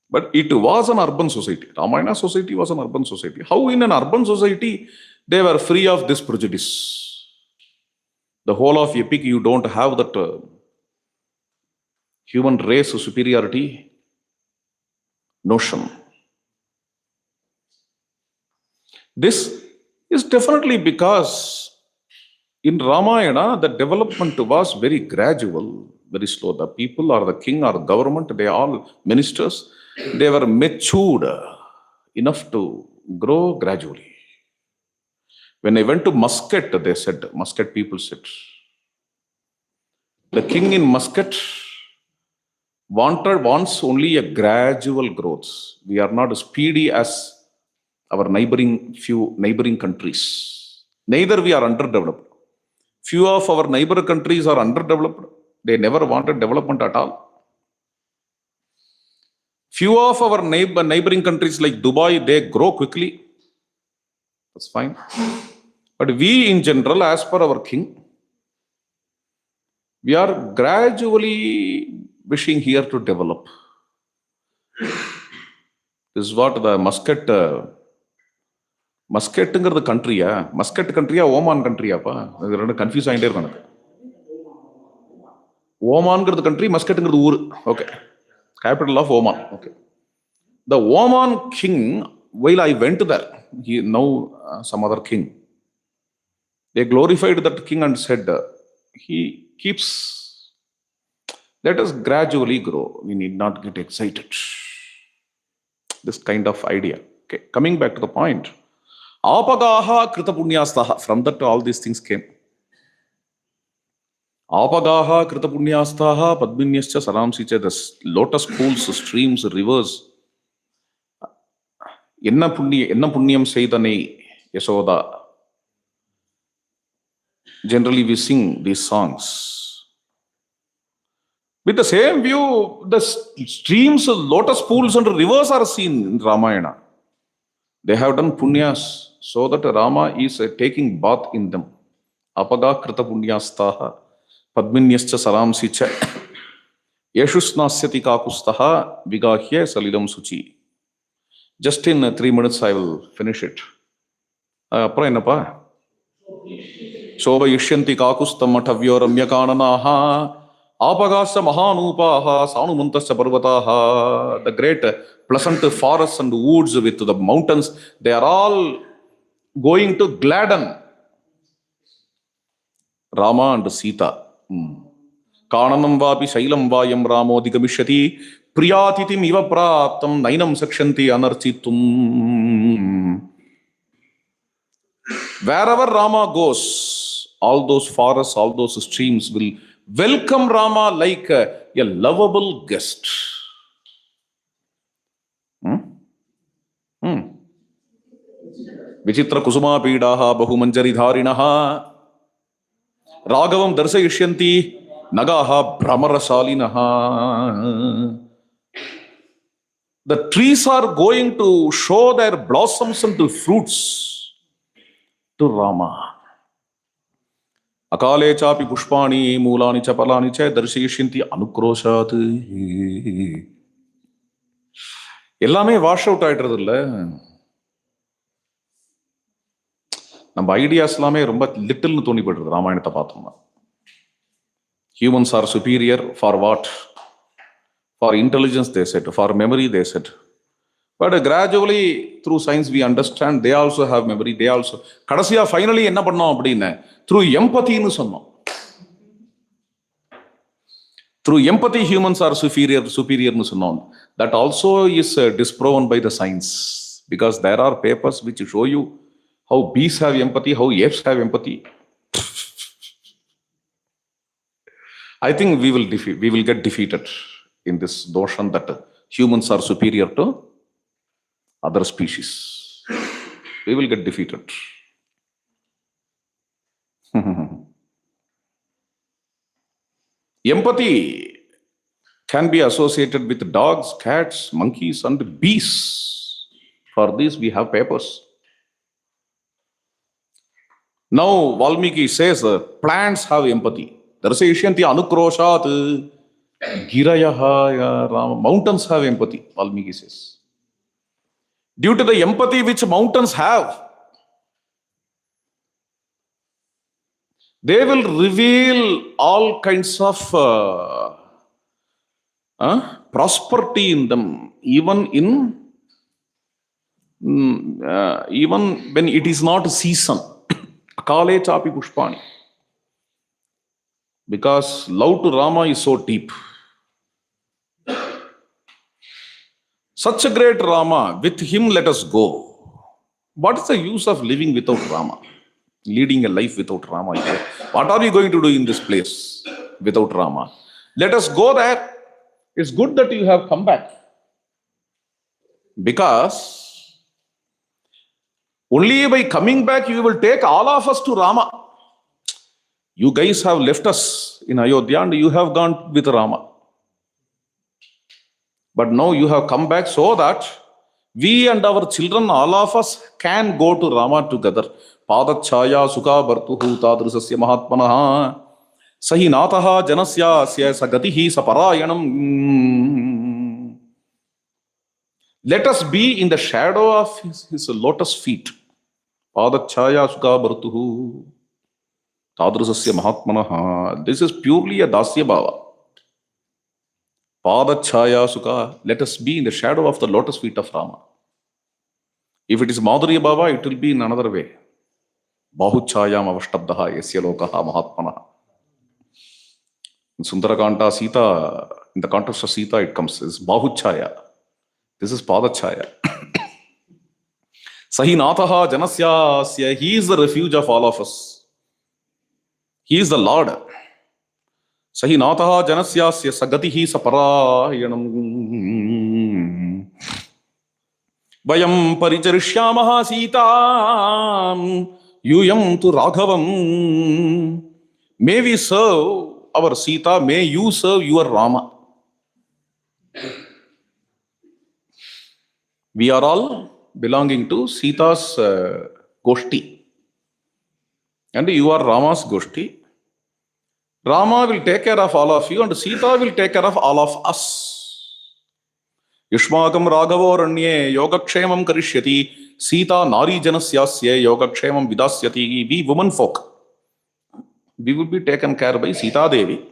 But it was an urban society. Ramayana society was an urban society. How in an urban society they were free of this prejudice? The whole of epic, you don't have that human race superiority notion. This is definitely because in Ramayana, the development was very gradual, very slow. The people or the king or the government, they all ministers, they were matured enough to grow gradually. When I went to Muscat, they said, Muscat people said, the king in Muscat wants only a gradual growth. We are not as speedy as our few neighboring countries. Neither we are underdeveloped. Few of our neighbor countries are underdeveloped. They never wanted development at all. Few of our neighboring countries like Dubai, they grow quickly. That's fine. But we in general, as per our king, we are gradually wishing here to develop. This is what the மஸ்கெட்டுங்கிறது கண்ட்ரியா, Muscat கண்ட்ரியா Oman கண்ட்ரியாப்பா? ரெண்டு confuse ஆகிட்டே இருக்கும் எனக்கு. ஓமான்ங்கிறது country, மஸ்கெட்டுங்கிறது ஊர். Okay, capital of Oman. Okay, the Oman king, while I went there, now some other king, they glorified that king and said, he keeps, let us gradually grow, we need not get excited. This kind of idea. Okay, coming back to the point, apagaha krita punyastaha, from that all these things came. Apagaha krita punyastaha padminyascha saramsicha, the lotus pools, streams, rivers. என்ன புண்ணியம் செய்தனை Yashoda. Generally we sing these songs with the same view. The streams, lotus pools and rivers are seen in Ramayana. They have done punyas so that Rama is taking bath in them. Apaga krita punyastaha padminyascha saramsicha yeshusnasyati kakustaha vigahya salidam suchi. Just in 3 minutes I will finish it. அப்புறம் என்னப்பா? சோப யுஷ்யந்தி காகுஸ்தம் அட்டவ்யோ ரம்யகானனாஹ ஆபகாச மகானூபாஹ சானுமந்தஸ்ய பர்வதாஹ. The great pleasant forests and woods with the mountains, they are all going to gladden Rama and Sita. Kananam vapi shailam vayam ramo digamishati priyatitim iva praptam nainam sakshanti anarchitum. Wherever Rama goes, all those forests, all those streams will welcome Rama like a lovable guest. Vichitra kusuma pidaha bahumanjari dharinaha ragavam darsayishyanti nagaha brahmarasalinaha. The trees are going to show their blossoms and fruits to Rama. Akale chapi pushpani mulani cha palani cha darshayishyanti anukroshat. எல்லாமே wash out ஆயிடுறது இல்லை. நம்ம ideas எல்லாமே ரொம்ப லிட்டில்னு தோணி போயிடுறது ராமாயணத்தை பார்த்தோம்னா. Humans are superior for what? For intelligence, they said. For memory, they said. But gradually, through science, we understand they also have memory. They also. கடைசியா ஃபைனலி என்ன பண்ணோம் அப்படின்னு, through empathy-ன்னு சொன்னோம். Through empathy, humans are superior-ன்னு சொன்னோம். That also is disproven by the science. Because there are papers which show you how bees have empathy, how apes have empathy. I think we will get defeated in this notion that humans are superior to other species. We will get defeated. Empathy can be associated with dogs, cats, monkeys, and bees. For this, we have papers. Now, Valmiki says plants have empathy. Darsayishyanti anukroshat girayaha Rama. Mountains have empathy, Valmiki says. Due to the empathy which mountains have, they will reveal all kinds of prosperity in them, even when it is not season. Akale chapi pushpani. Because love to Rama is so deep. Such a great Rama, with him let us go. What is the use of living without Rama? Leading a life without Rama. What are we going to do in this place without Rama? Let us go there. It's good that you have come back. Because only by coming back you will take all of us to Rama. You guys have left us in Ayodhya and you have gone with Rama. But now you have come back so that we and our children, all of us, can go to Rama together. Padachchaya Suka bharthuhu tadrisasya mahatmanah sahi natah janasya sagatihi saparayanam. Let us be in the shadow of his lotus feet. Padachchaya Suka bharthuhu tadrisasya mahatmanah. This is purely a dasya bhava. Padachchaya Suka, let us be in the shadow of the lotus feet of Rama. If it is Madhurya bhava, it will be in another way. Bahuchayam avashtabdaha yasya lokaha mahatmanah. In Sundarakanta, Sita, in the context of Sita, it comes as Bahuchaya. This is Padachchaya. Sahi nataha janasya, he is the refuge of all of us. He is the Lord. Sahi nataha janasya sagatihi saparayanam. Vayam paricharishyamaha Sitam yuyam tu Raghavam. May we serve our Sita, may you serve your Rama. We are all belonging to Sita's Goshti. And you are Rama's Goshti. Rama will take care of all of you and Sita will take care of all of us. Yushmakam Raghavo Ranye Yogakshemam Karishyati Sita Nari Janasyasya Yogakshemam Vidasyati. We women folk, we will be taken care by Sita Devi.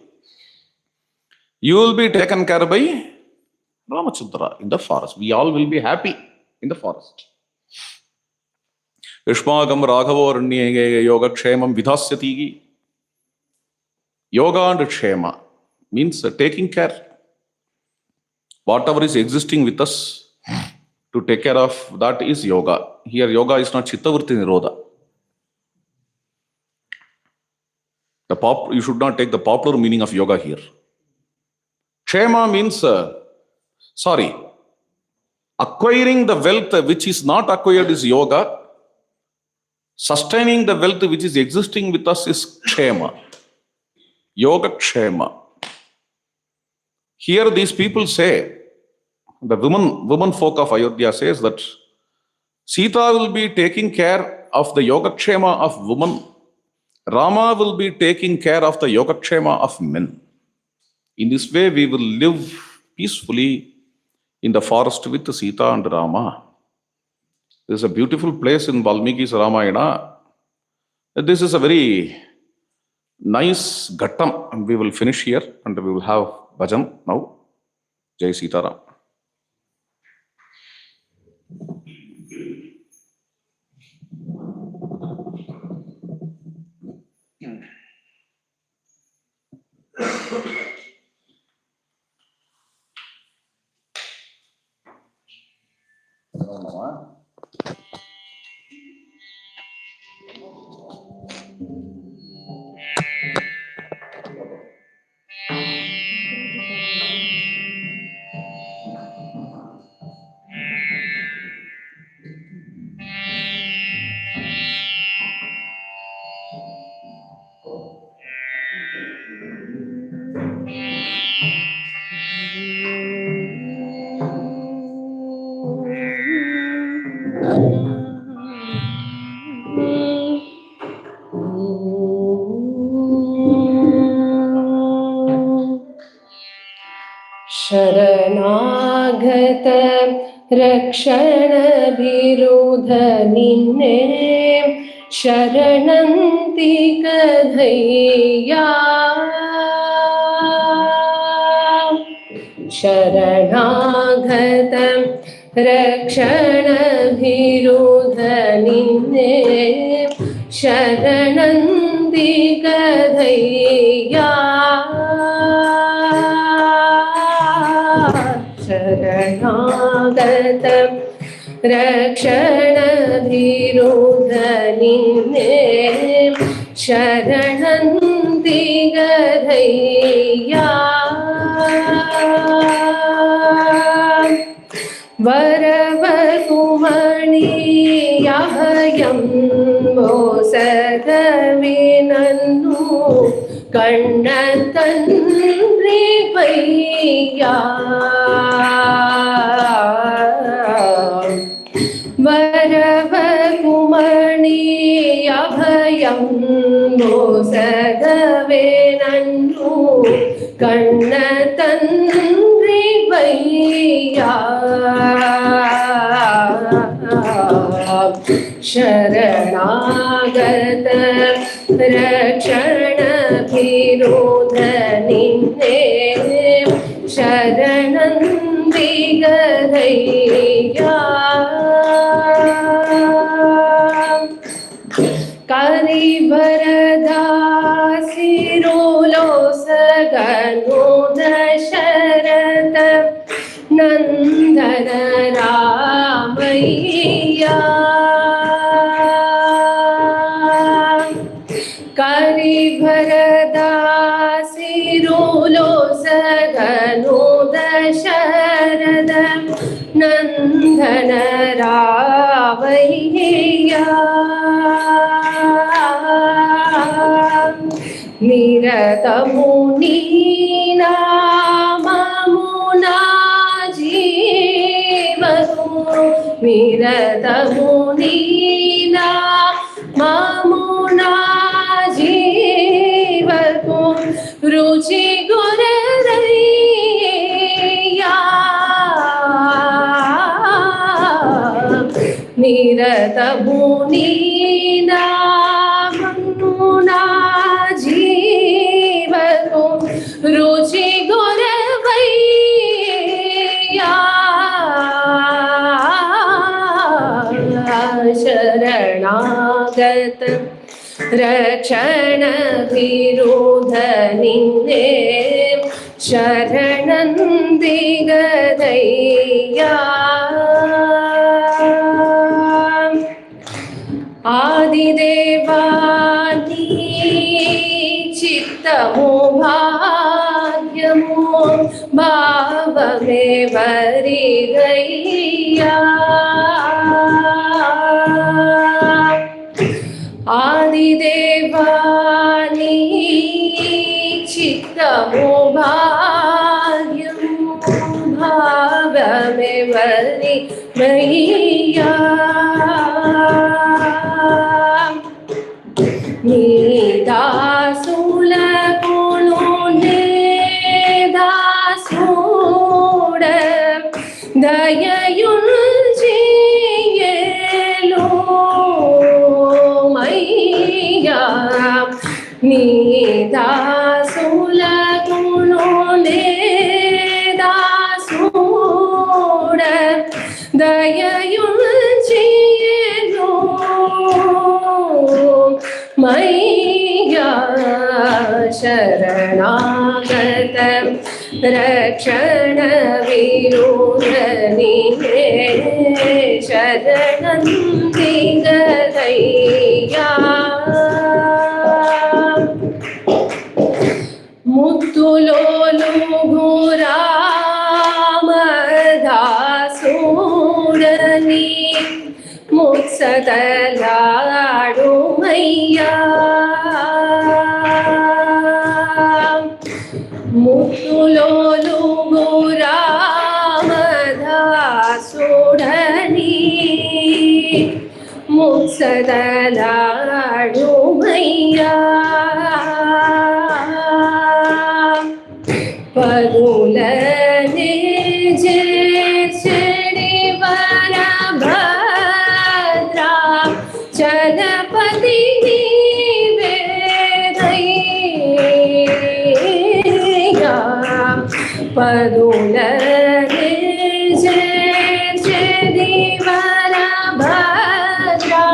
You will be taken care by Ramachandra in the forest. We all will be happy in the forest. Yushmakam Raghavo Ranye Yogakshemam Vidasyati. Yoga and Kshema means taking care. Whatever is existing with us, to take care of, that is yoga. Here yoga is not chittavritti nirodha. You should not take the popular meaning of yoga here. Kshema means, acquiring the wealth which is not acquired is yoga. Sustaining the wealth which is existing with us is kshema. Yoga kshema. Here these people say, the women folk of Ayodhya says that Sita will be taking care of the Yogakshema of women. Rama will be taking care of the Yogakshema of men. In this way, we will live peacefully in the forest with Sita and Rama. There is a beautiful place in Valmiki's Ramayana. This is a very nice ghattam. We will finish here and we will have bhajan now. Jai Sita Ram. ಶರಣಾಗತ ರಕ್ಷಣ ವಿರೋಧ ನಿನ್ನೆ ಶರಣಂತಿ ಕಧೈಯ ಶರಣಾಗತ ರಕ್ಷಣ ವಿರೋಧ ನಿನ್ನೆ ಶರಣಂತಿ ಕಧೈಯ ಶರಣಾಗತ ರಕ್ಷಣ ವಿರೋಧ ನಿನ್ನೆ ಶರಣಂತಿ ಗಧೈಯ ವರವಕುಮಣಿಯಹಯಂ ಮೋಸದವಿನನ್ನು ಕಣ್ಣ ತಂದ್ರಿ ಪಯ್ಯ ವರವ కుమణి అభయం మోసగవే నన్ను కన్న తండ్రి వయ్యా శరణాగత రక్షణ విరోధ నిన్నే శరణందిగరయ్యా కరివరదాసిరులో సగను దశరథ నందన రామయ్యా కరివరదాసిరులో సగను దశరథ నందన రామయ్యా నిరతము నీ నామమునా జీవము నిరతము నీ నామమునా జీవము రుచి గురరయ్యా నిరతము నీ నామమునా జీవము రుచి గురవయ్యా శరణాగత రక్షణ విరోధ నిన్నే శరణందిగరయ్యా ఆదిదేవా నీ చిత్తము భాగ్యము భావమే వరిగయ్యా ఆదిదేవా నీ చిత్తము భాగ్యము భావమే వరిగయ్యా నీ దాసులకును నే దాసుడ దయయుంచియేలో మయ్యా నీ దాసులకును నే దాసుడ దయయుంచియేలో మయ్యా శరణాగత రక్షణ విరోధ నిన్నే శరణందిగరయ్యా ముత్తులోలు రామదాసుడని ముత్సదలాడుమయ్యా ముత్తులోలు రామదాసుడని ముత్సదలాడుమయ్యా పదులనే చేడి వరభద్రా చలపతి నీవేదయ్యా పదులనే చేడి వరభద్రా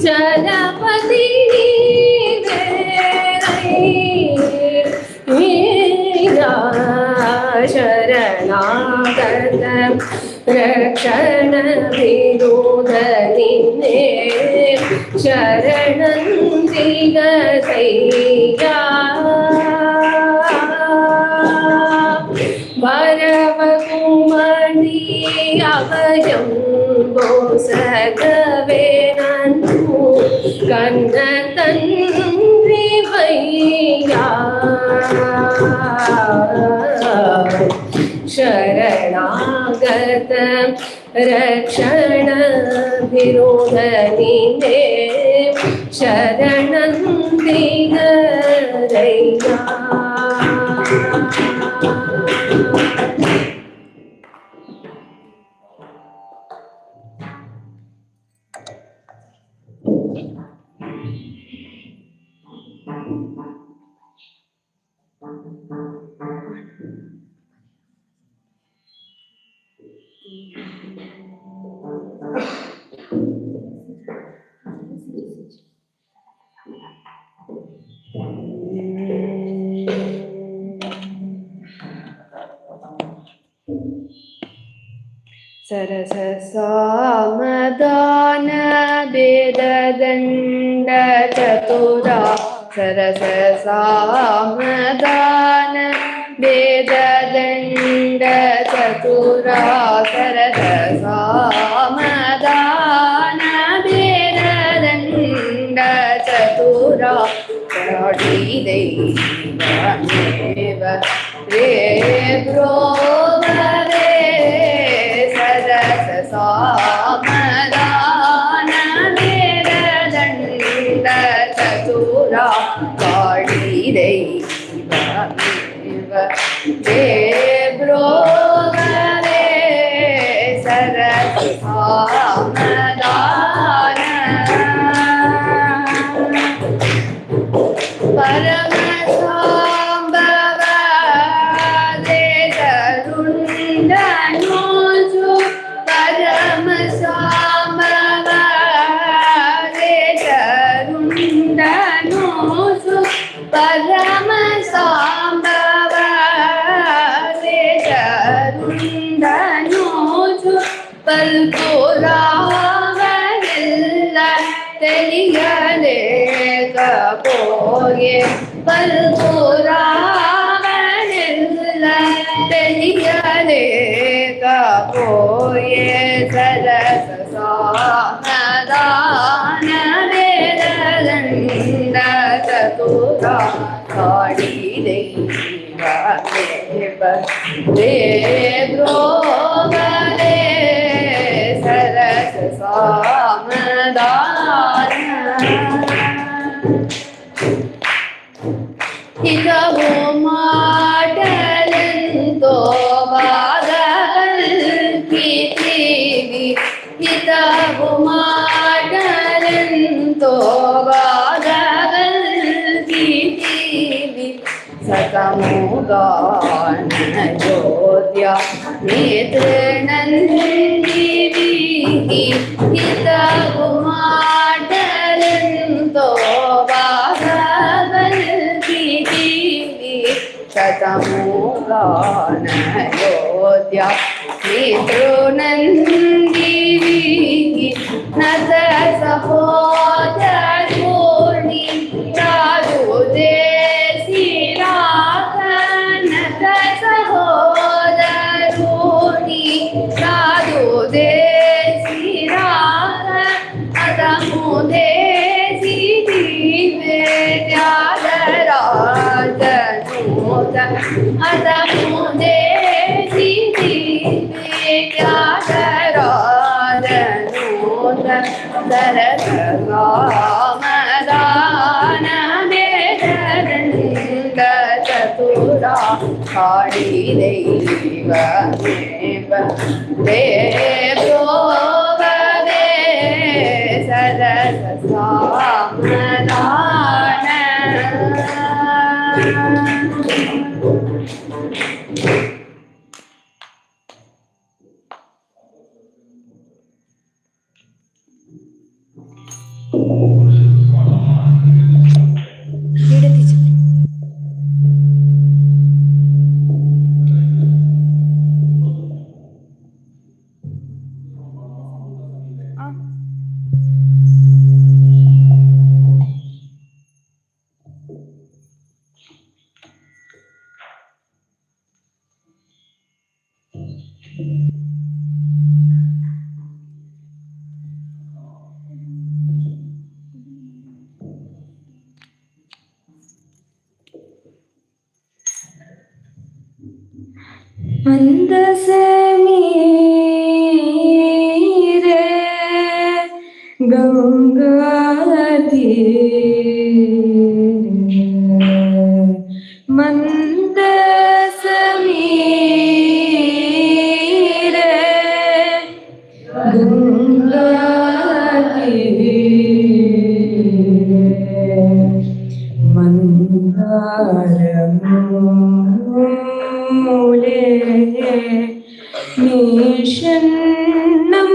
చలపతి నీవేదయ్యా శరణాగత రక్షణ విరోధ నిన్నే శరణందిగరయ్యా వరవకుమణి అభయం మోసగవే నన్ను కన్న తండ్రి వయ్యా शरणागतं रक्षणभिरोधनिने शरणं दिगरैया सरस सामदान वेददण्ड चतुरा सरस सामदान वेददण्ड चतुरा सरस सामदान वेददण्ड चतुरा दैवमेव रे ब्रोवरे सरस सामदान वेददण्ड चतुरा दैवमेव रे ब्रोवरे सरस सामदान परम सांबव देशरुण्डनोषु परम सांबव देशरुण्डनोषु परम सांबव देशरुण्डनोषु पल्पुरावनिल्ल తెలియలేకపోయే పల్పురావనిల్ల తెలియలేకపోయే సరస సామదాన వేదదండ చతురా కాళీ దైవమేవ రే బ్రోవరే సరస సామదాన హితవు మాటలంతో బాగా పలికితివి హితవు మాటలంతో బాగా పలికితివి సతముగాన జ్యోత్య నేత్రనందివి హితవు మాటలంతో బాగా शतमुगान योद्या नेत्रोनन्दिवी नत सहोदरूणि राजो देशिराक नत सहोदरूणि राजो देशिराक अदमु देशि दीवे त्यागराज अदमु देशि दीवे त्यागराजनोत सरस सामदान वेददण्ड चतुरा काळी दैवमेव रे ब्रोवरे सरस सामदान മന്ദസമീരേ ഗംഗാതീരേ മന്ദസമീരേ ഗംഗാതീരേ മന്ദാരമൂലേ നിഷണ്ണം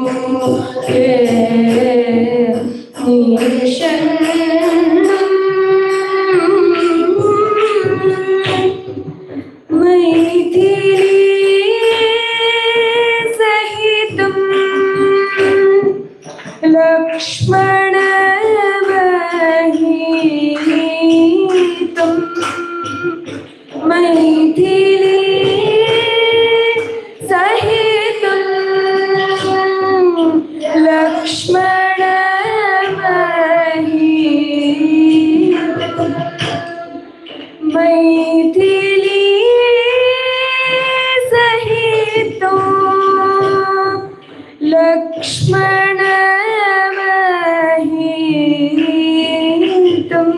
മന്ദാരമൂലേ നിഷണ്ണം മൈഥിലീ സഹിതം ലക്ഷ്മണമഹീതം മൈഥിലീ സഹിതം ലക്ഷ്മണമഹീതം മൈഥിലീ സഹിതം ലക്ഷ്മണമഹീതം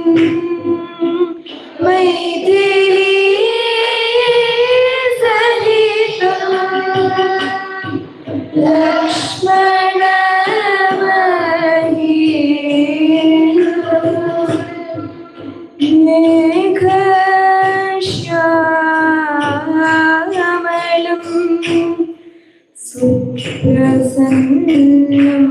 മൈഥിലീ സഹിതം ലക്ഷ്മണമഹീതം മേഘശ്യാമളം സുപ്രസന്നം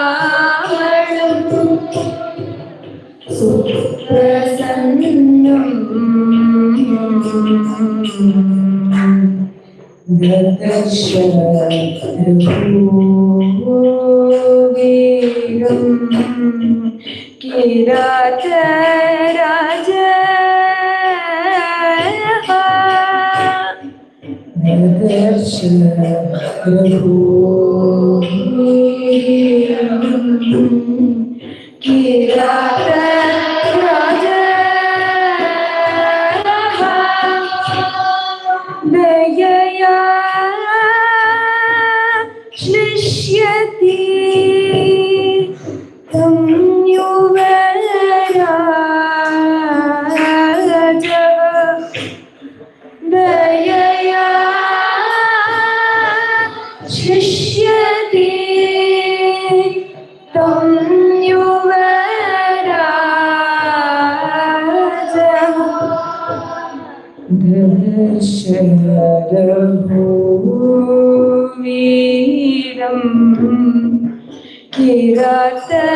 മേഘശ്യാമളം സുപ്രസന്നം ദദർശ രഘുവീരം കിരാതരാജ ദദർശ രഘുവീരം കിരാതരാജ ദയയാ ശ്ലിഷ്യതി തം യുവരാജ ദയയാ ശ്ലിഷ്യതി തം യുവരാജ ദശരഭൂവീരം കിരാതരാജ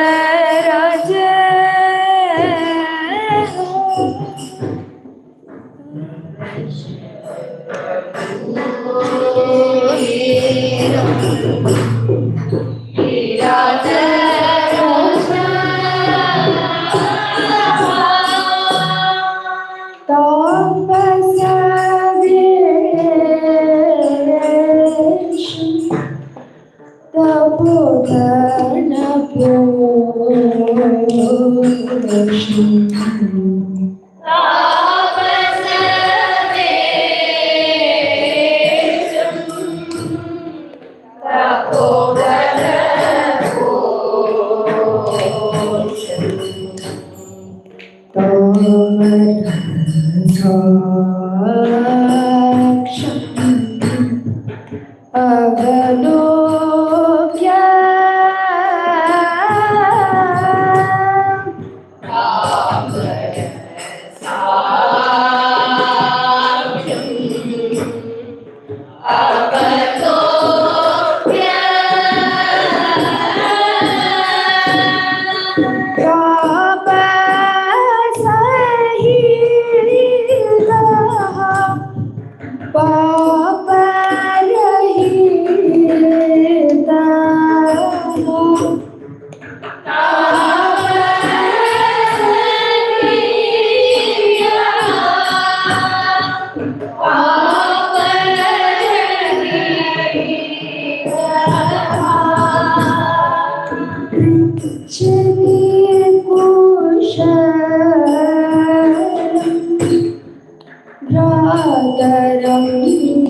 रातरं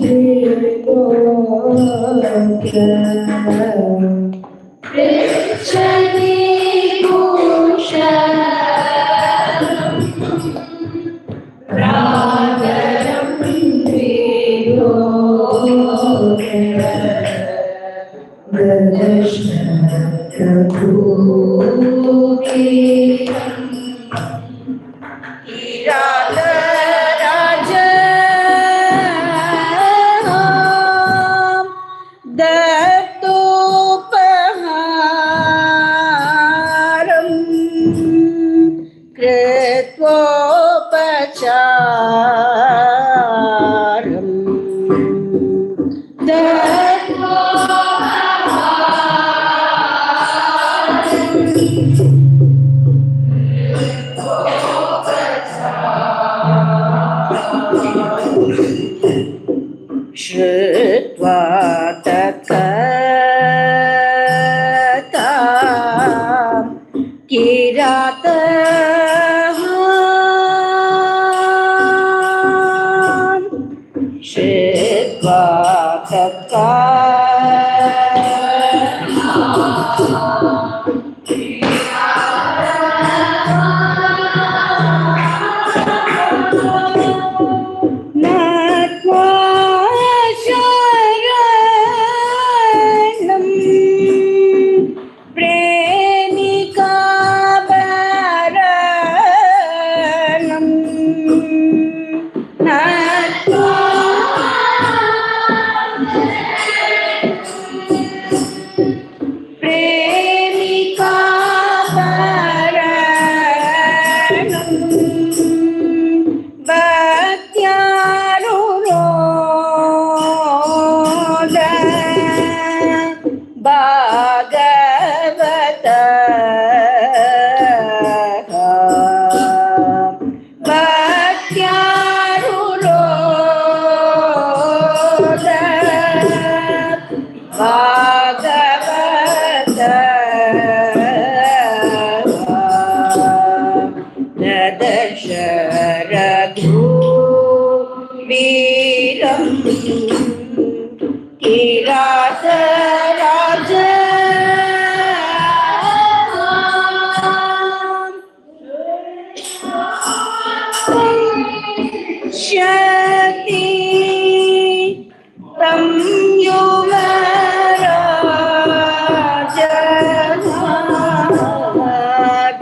त्रिलोक्य पृच्छति कुशलम् रातरं त्रिलोक्य प्रदर्शन प्रभुवीरम् किरातराज दत्तोपहारं कृत्वोपचारम् श्रुत्वा तत्कथां किरातः श्रुत्वा किरातराज शक्ति तं युवराज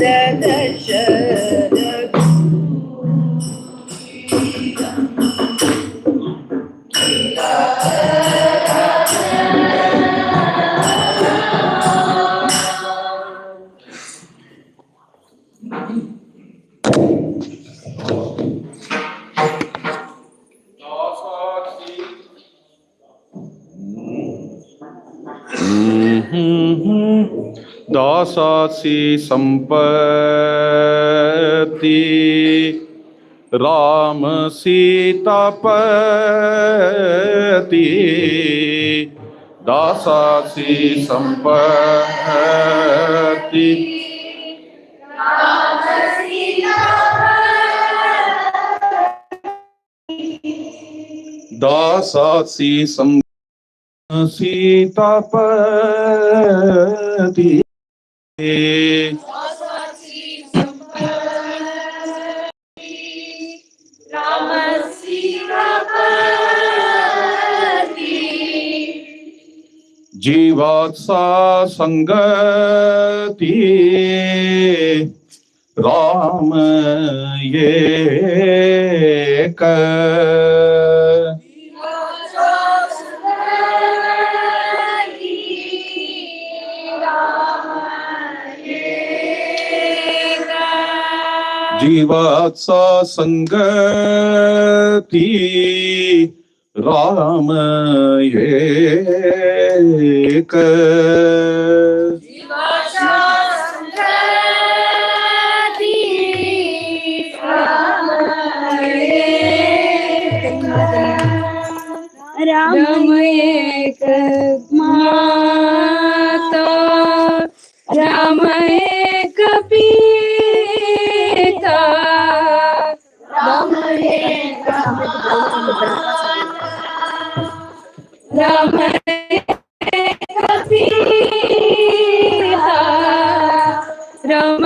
ददर्श दासासी संपत्ति राम सीतापति दासासी संपत्ति दासासी सीतापति राम सीतापति जीवात्सा संगति राम एक जीवात्सा संगति राम एक राम एक माता राम एक पिता राम एक राम कबीरा राम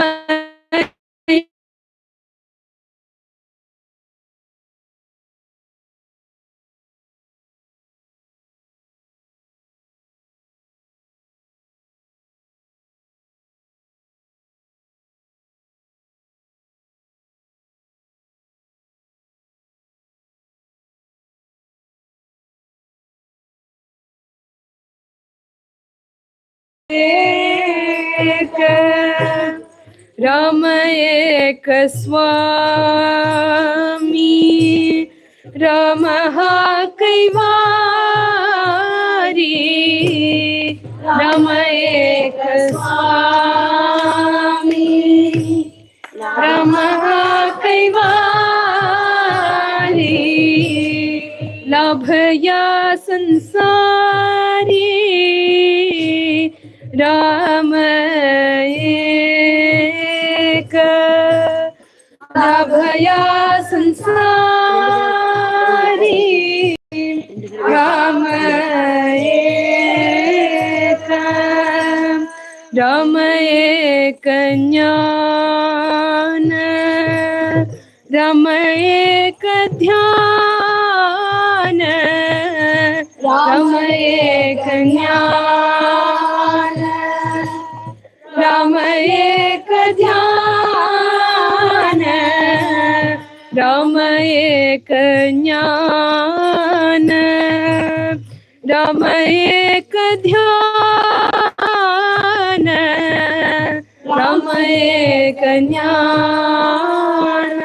एक राम एक स्वामी राम हा कैवारी राम एक स्वामी राम हा कैवारी लाभया संसारी राम एक लाभया संसारी राम एक राम एक ज्ञान राम एक ध्यान राम एक ज्ञान राम एक ध्यान राम एक ज्ञान राम एक ध्यान राम एक ज्ञान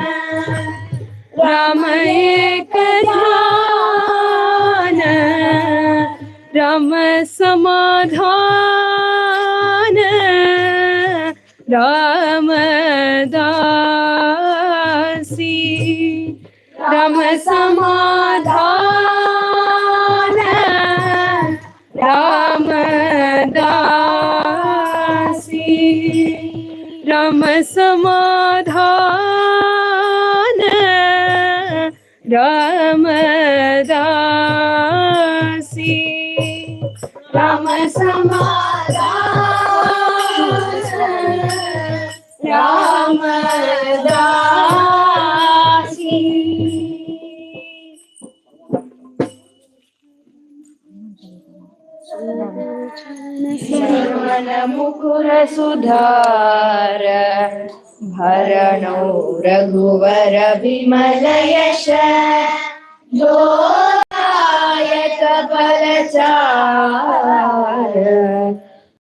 राम एक ध्यान राम समाधान राम दासी राम समाधान राम दासी राम समाधान राम दासी राम समाधान राम दासी श्रवण मुकुर सुधार भरणो रघुवर विमल यश जोदायक फलचार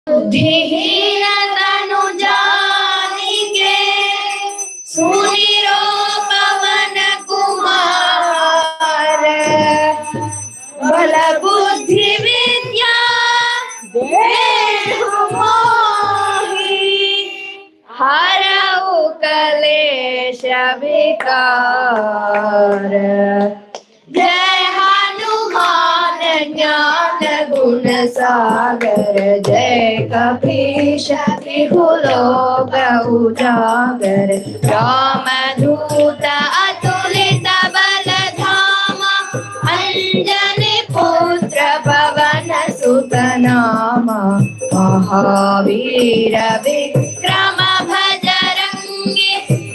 बुद्धिहीन तनु जानिके सुनिरो पवन कुमार बल बुद्धि विद्या देहु मोहि हरऊ कलेश विकार जय हनुमान ज्ञान गुण सागर जय कपीश तिहु लोक उजागर राम दूत अतुलित बल धामा अंजनी पुत्र पवन सुत नामा महावीर विक्रम भजरंगी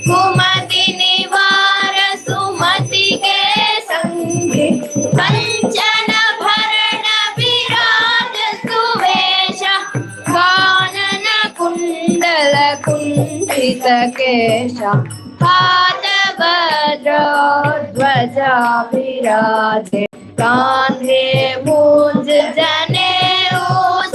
कुमति निवार सुमति के संगी कंचन भरण विराज सुवेश कानन कुंडल कुंठित केश हाथ वज्र ध्वजा विराजे कांधे मूंज जनेऊ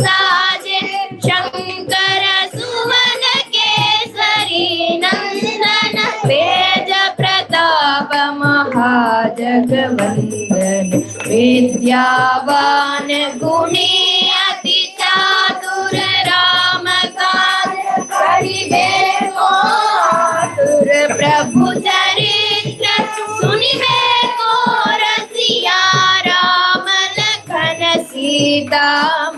साजे शंकर सुवन केसरी नंदन तेज प्रताप महाजगवंदन विद्यावान गुणी अति चातुर राम काज करिबे को आतुर प्रभु चरित्र सुनिबे को रसिया राम लखन सीता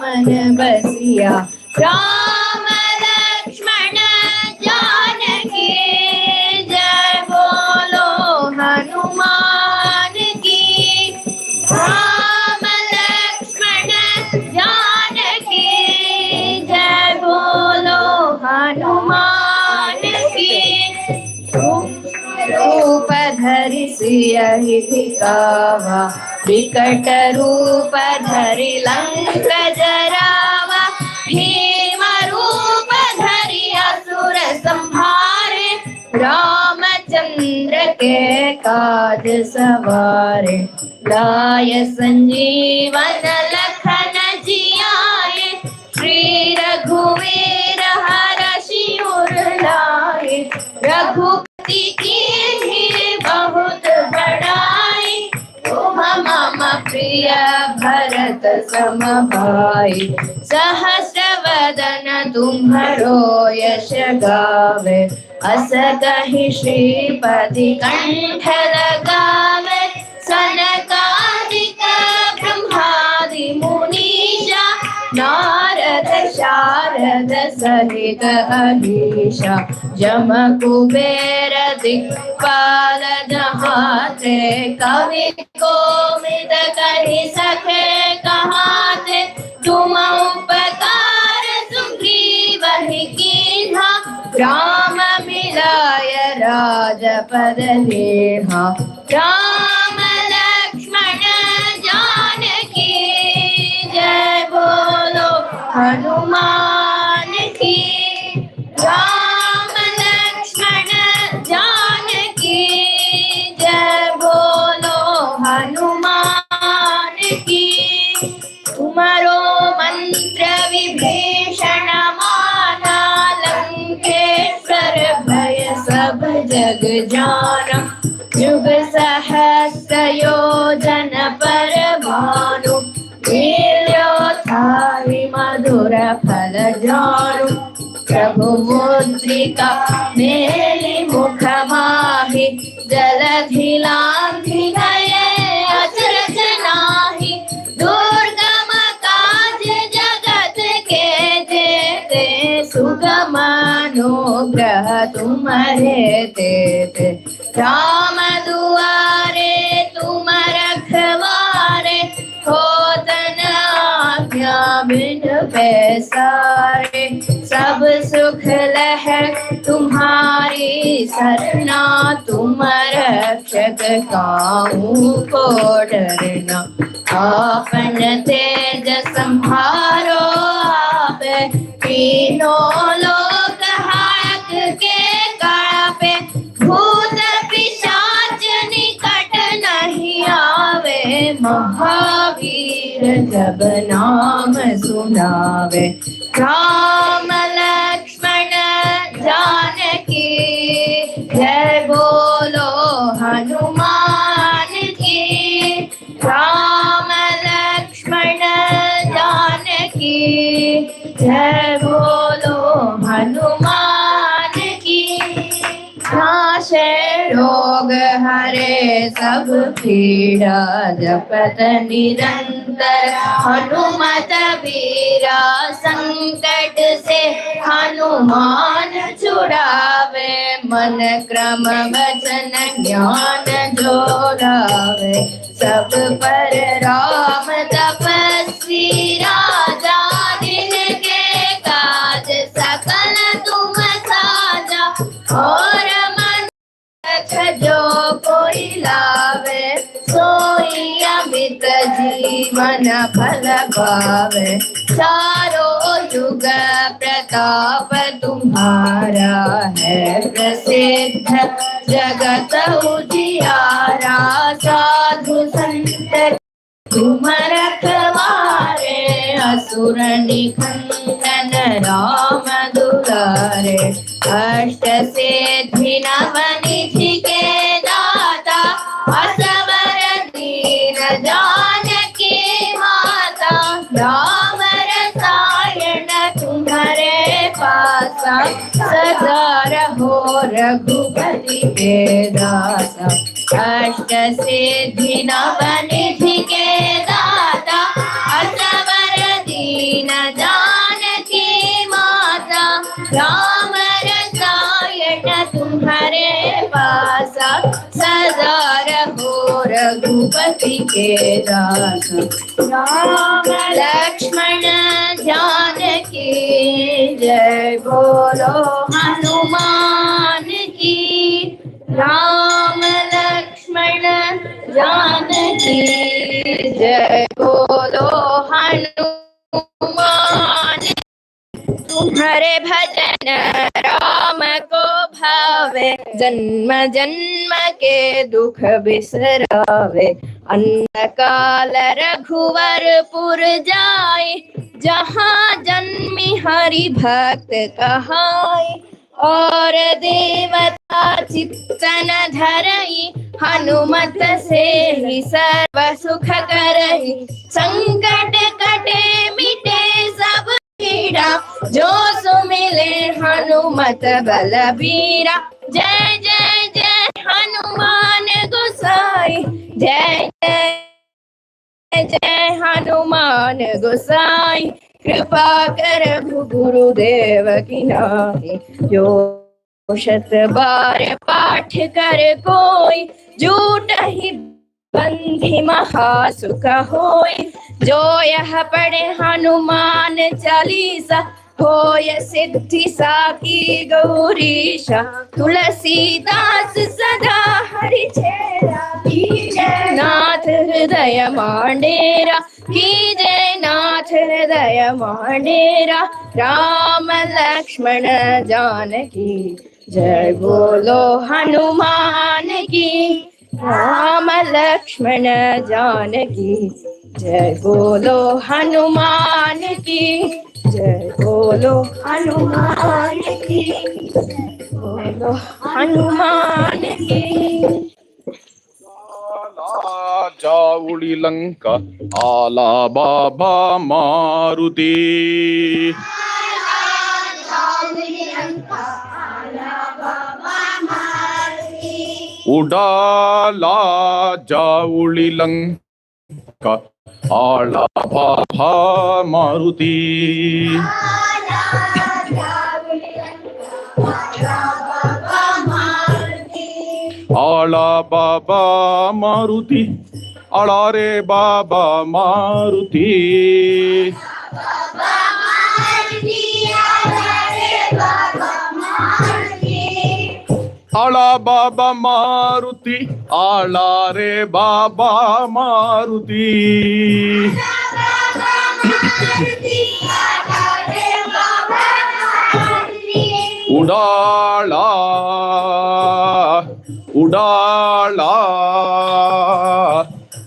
मन बसिया राम लक्ष्मण जानकी जय बोलो हनुमान यही दिखावा, विकट रूप धरि लंक जरावा, भीम रूप धरि असुर संहारे, रामचंद्र के काज सवारे, लाय संजीवन लखन जियाए, श्री रघुवीर हरषि उर लाए, रघुपति कीन्ही बहुत बड़ाई, तुम मम प्रिय भरत सम भाई, सहस्र वदन तुम्हरो यश गावे, अस कहि श्रीपति कंठ लगावे, सनकादिक ब्रह्मादि मुनीषा, नारद शारद सहित अहीशा, जम कुबेर दिक्पाल जहाते, कवि कोविद कहि सके कहाते, तुम उपकार सुग्रीवहि कीन्हा, राम मिलाय राजपद नेहा, राम लक्ष्मण जानकी जय, बोलो हनुमान की, राम लक्ष्मण जानकी जय, बोलो हनुमान की। तुम्हारो मंत्र विभीषण माना, लंकेश्वर भय सब जग जाना, युग सहस्र योजन पर भानु, लील्योत्थाहि मधुर फल जानु, प्रभु मुद्रिका मेलि मुख माहि, जलधि लांघि गए अचरज नाहि, दुर्गम काज जगत के जेते, सुगम अनुग्रह तुम्हारे तेते, राम दुआरे तुम रखवारे, होत न आज्ञा बिन पैसारे, सब सुख लह तुम्हारी सरना, तुम रक्षक काहू को डरना, आपन तेज संहारो आपे, तीनों लोक हायक के कापे, भूत पिशाच निकट नहीं आवे, महावीर जब नाम सुनावे, राम लक्ष्मण जानकी जय, बोलो हनुमान की, राम लक्ष्मण जानकी जय, बोलो हनुमान की। नाशे रोग हरे सब पीड़ा, जपत निरंतर हनुमत बीरा, संकट से हनुमान छुड़ावे, मन क्रम वचन ज्ञान जो लावे, सब पर राम तपस्वी राजा, जिनके काज सकल तुम साजा, और मन जो कोई लावे, सोई अमित जीवन फल पावे, चारों युग प्रताप तुम्हारा है प्रसिद्ध, जगत उजियारा, साधु संत तुम रखवारे, असुर निकंदन राम दुलारे, अष्ट सिद्धि नव निधि के दाता, असवर दीन जानकी माता, राम रसायन तुम्हारे पासा, सदा रहो रघुपति के दासा, अष्ट सिद्धि नव निधि के दाता, असवर दीन जानकी माता, राम रसायन तुम्हारे पासा, सदा रहो रघुपति के दासा, राम लक्ष्मण जानकी जय, बोलो हनुमान की, राम लक्ष्मण जानकी जय बोलो हनुमान। तुम्हारे भजन राम को भावे, जन्म जन्म के दुख बिसरावे। अंतकाल रघुवरपुर जाए, जहाँ जन्मी हरि भक्त कहाए। और देवता चित्तन धरई, हनुमत से ही सर्व सुख करई। संकट कटे मिटे सब पीड़ा, जो सुमिले हनुमत बलबीरा। जय जय जय हनुमान गोसाई, जय जय जय हनुमान गोसाई। कृपा कर गुरुदेव की नाई, जो शत बार पाठ कर कोई। झूठ ही बंधी महासुख होय, जो यह पढ़े हनुमान चालीसा। होय सिद्धि साकी गौरीशा, तुलसीदास सदा हरि चेरा। कीजय नाथ हृदय मांडेरा, कीजय नाथ हृदय मांडेरा। राम लक्ष्मण जानकी जय बोलो हनुमान की। राम लक्ष्मण जानकी जय बोलो हनुमान की। जय बोलो हनुमान की, बोलो हनुमान की। आला जाऊली लंका, आला बाबा मारुति। उडाला जाऊली लंका, आला बाबा मारुति। आला बाबा मारुति, आला रे बाबा मारुति। आला बाबा मारुति, आला रे बाबा मारुति। उडाला उडाला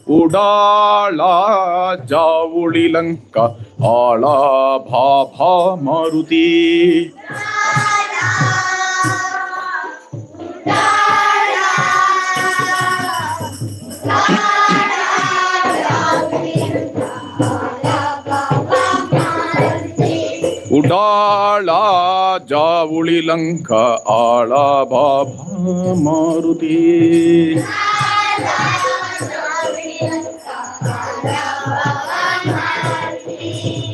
उडाला जाऊली लंका, आला बाबा मारुति। उडाला जाऊली लंका, आला बाबा मारुति।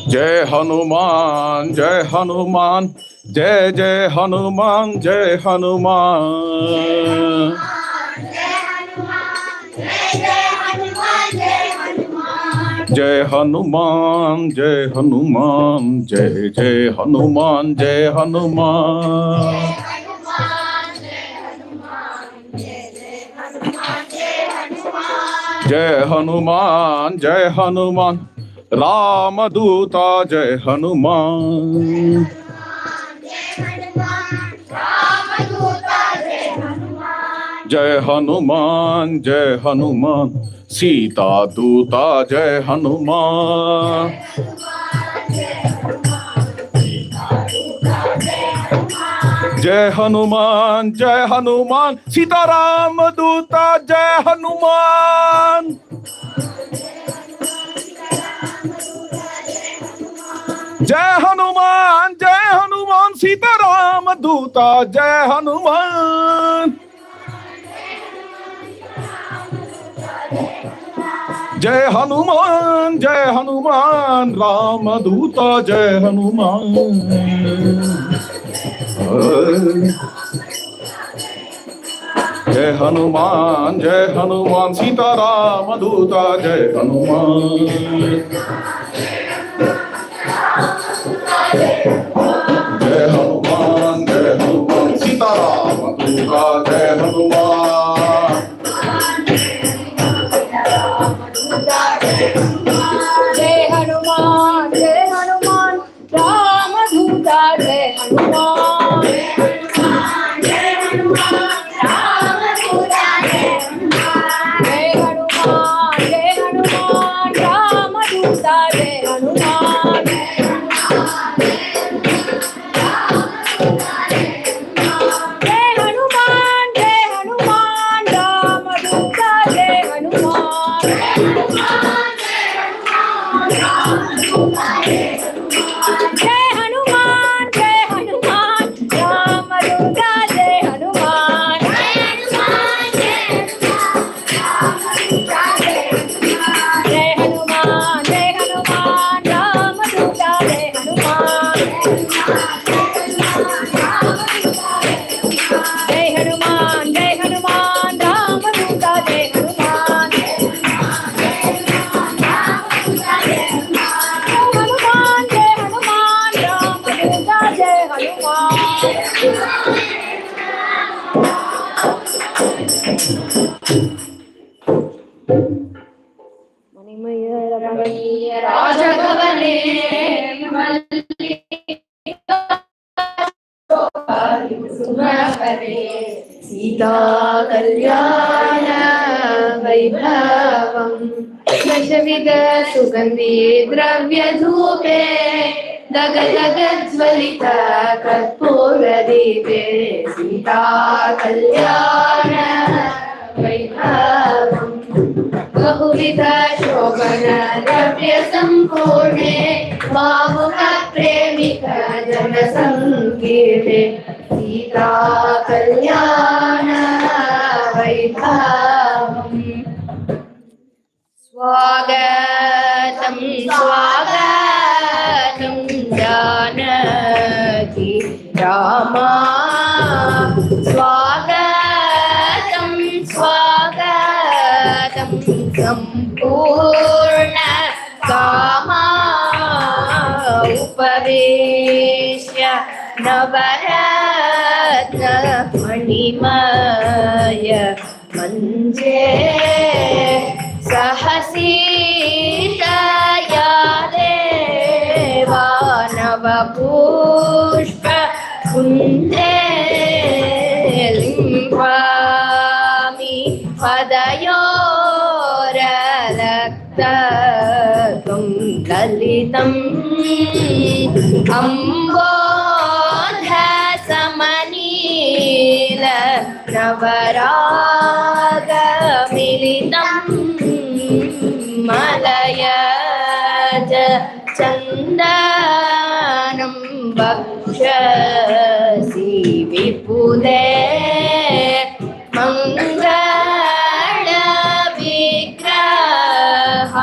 जय हनुमान जय हनुमान, जय जय हनुमान जय हनुमान। जय हनुमान जय हनुमान, जय जय हनुमान जय हनुमान। जय हनुमान जय हनुमान, राम दूता जय हनुमान। जय हनुमान जय हनुमान, सीता दूता जय हनुमान। जय हनुमान जय हनुमान, सीताराम दूता जय हनुमान। जय हनुमान सीताराम दूता जय हनुमान। जय हनुमान राम दूता जय हनुमान। जय हनुमान सीताराम दूता जय हनुमान। जय हनुमान सीताराम दूता जय हनुमान। जय हनुमान रामदूता जय हनुमान जय हनुमान रामदूता जय हनुमान जय हनुमान रामदूता जय हनुमान राजभवने सीता कल्याण वैभवम् दशविध सुगन्धि द्रव्य धूपे दगदगज्वलित कर्पूरदीपे सीता कल्याण वैभवम् बहुविध शोभन द्रव्य संपूर्णे भावुक प्रेमिक जन संकीर्णे सीता कल्याण वैभवम् स्वागतं स्वागतं जानकी रामा स्वागतं स्वागतं सम्पूर्ण कामा उपवेश्य नवरत्न मणिमय मञ्चे सहसीतया देवा नवपुष्प कुन्दे लिम्बामि पदयोरलक्तकं ललितम् अम्बोधसमनील नवरागमिलितम् मलयज चन्दनं वक्षसि विपुले मङ्गलविग्रह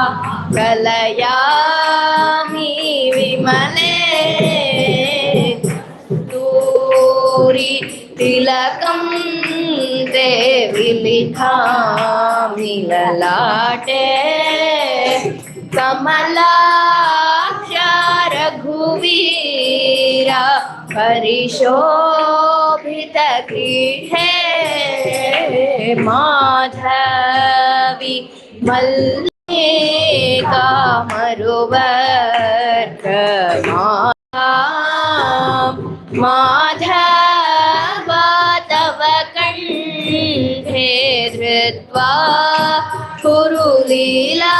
कलयामि विमले दूरि तिलकं ते विलिखामि ललाटे कमलाक्ष रघुवीरा परिशोभितगृहे माधवी मल्लिका मरुवर्गमाला माधव तव कण्ठे धृत्वा कुरुलीला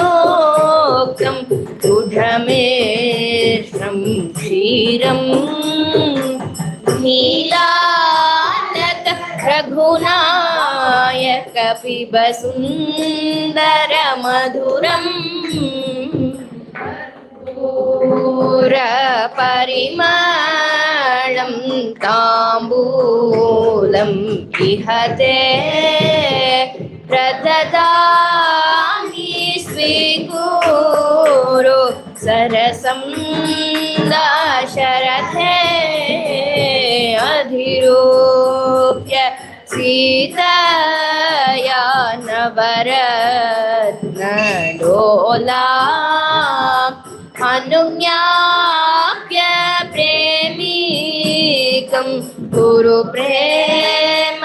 संयोक्तं दुढमेष्णं क्षीरं नीलानक रघुनायक पिब सुन्दरमधुरम् पूरपरिमलं ताम्बूलं इहते प्रददामि स्वीकुरु सरसं दाशरथे अधिरूप्य सीतया नवरत्नडोला अनुज्ञाप्य प्रेमीकं कुरु प्रेमलीला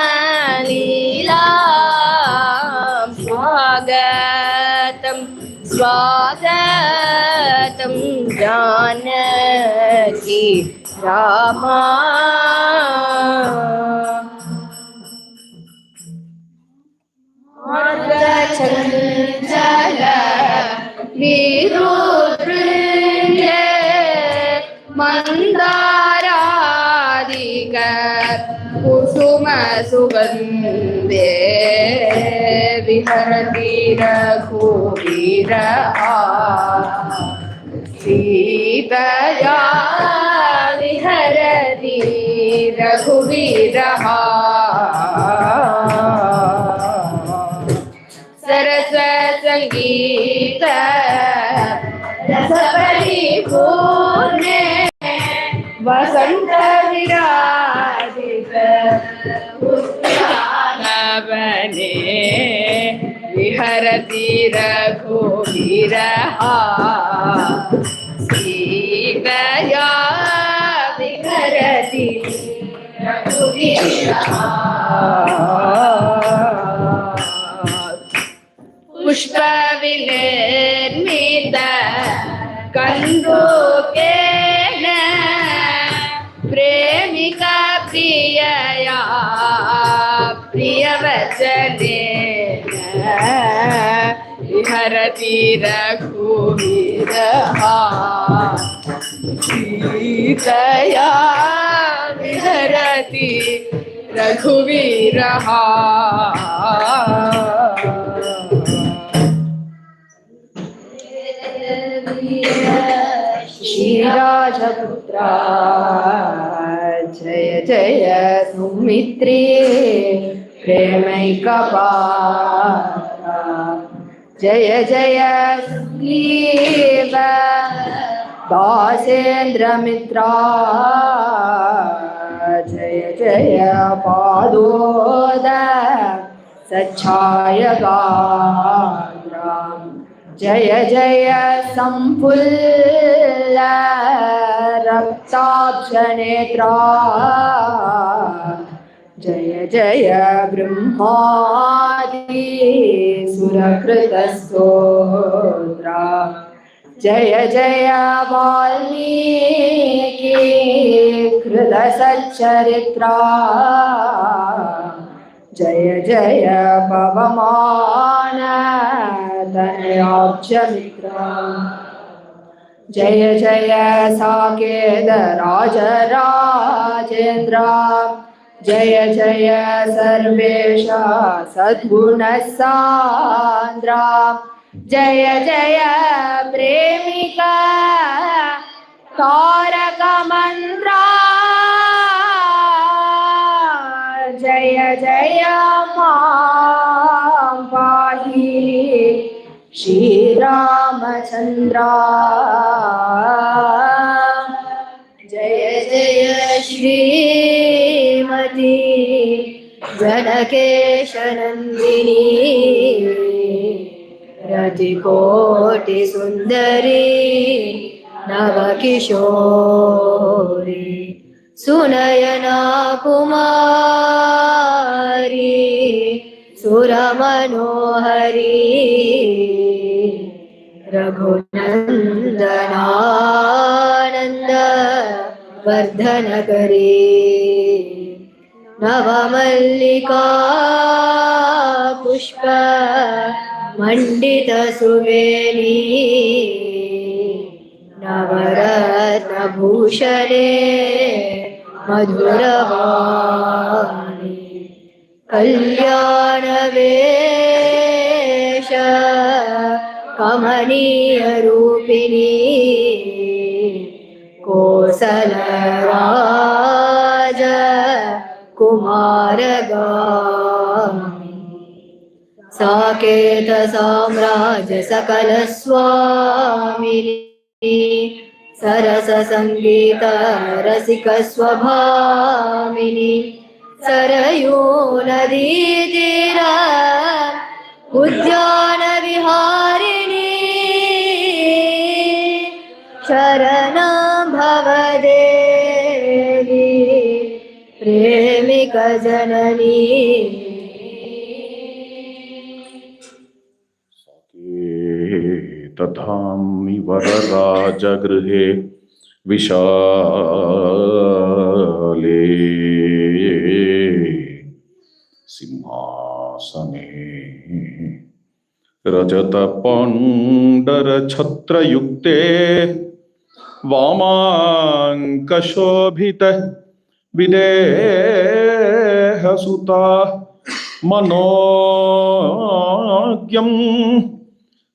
जानकी रामा चंचल विरुद्ध मंदारादिक कुसुम सुगंधे विहरति रघुवीर सीतया विहरति रघुवीर सरस संगीत रस परिपूर्ण वसंत विराजित उद्यान बने विहरति रघुवीर सीतया विहरति रघुवीर पुष्पविनिर्मित कन्दुकेन प्रेमिका प्रियया प्रियवचनेन विहरति रघुवीर सीतया विहरति रघुवीर श्रीराजपुत्रा जय जय सुमित्रे प्रेमैकपात्रा जय जय सुग्रीव दासेन्द्रमित्रा जय जय पादोद सच्छायगात्रा जय जय संफुल्ल रक्ताब्जनेत्रा जय जय ब्रह्मादि सुरकृतस्तोत्रा जय जय वाल्मीकि कृतसच्चरित्रा जय जय पवमान तनयाब्जमित्रा जय जय साकेत राजराजेन्द्र जय जय सर्वेश सद्गुणसान्द्रा जय जय प्रेमिका तारक मंत्रा जय जय मां पाहि श्रीरामचन्द्रा जय जय श्रीमती जनकेशनन्दिनी रतिकोटि सुंदरी नवकिशोरी सुनयना कुमारी सुरमनोहरी रघुनंदनानंद वर्धनकरी नवमल्लिका पुष्प मंडित सुवेणी नवरत्नभूषणे मधुरवाणी कल्याणवेश कमनीय रूपिणी कोसलराज कुमारगामिनी साकेत साम्राज्य सकल स्वामिनी सरस संगीत रसिक स्वभामिनी सरयू नदी तीर उद्यान विहारिणी शरणं भवदेवी प्रेमिक जननी दधामि वरराजगृहे विशाले सिंहासने रजतपण्डरछत्रयुक्ते वामाङ्कशोभित विदेहसुता मनोज्ञं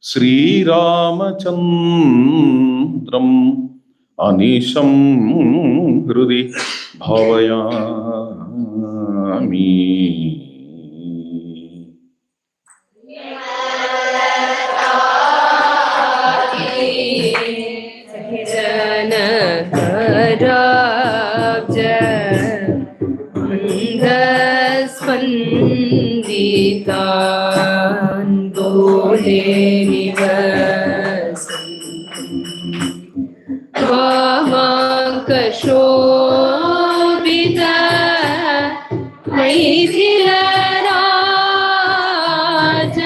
श्रीरामचन्द्रम् अनिशं हृदि भावयामि। स्पन्दितान्दोले वामाङ्कशोभित मैथिलराज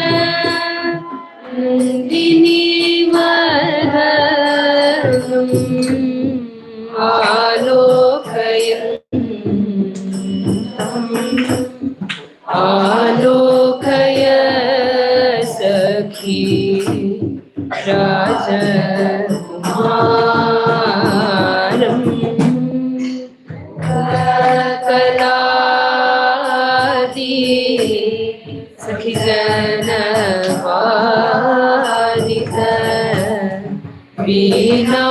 आलोकय सखी राजकुमारम् कलादि सखी जनवादित वीणा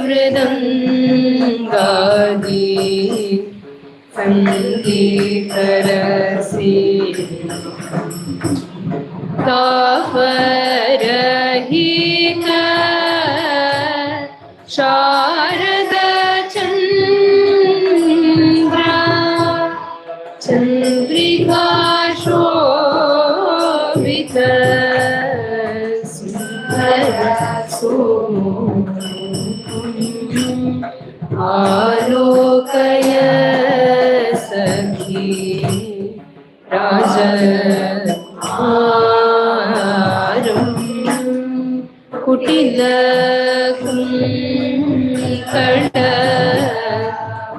मृदङ्गादि संगीतरसी तापरहित शारद चन्द्र चन्द्रिका शोभित आलोकय सखी राजकुमारम् कुटिल कुंकट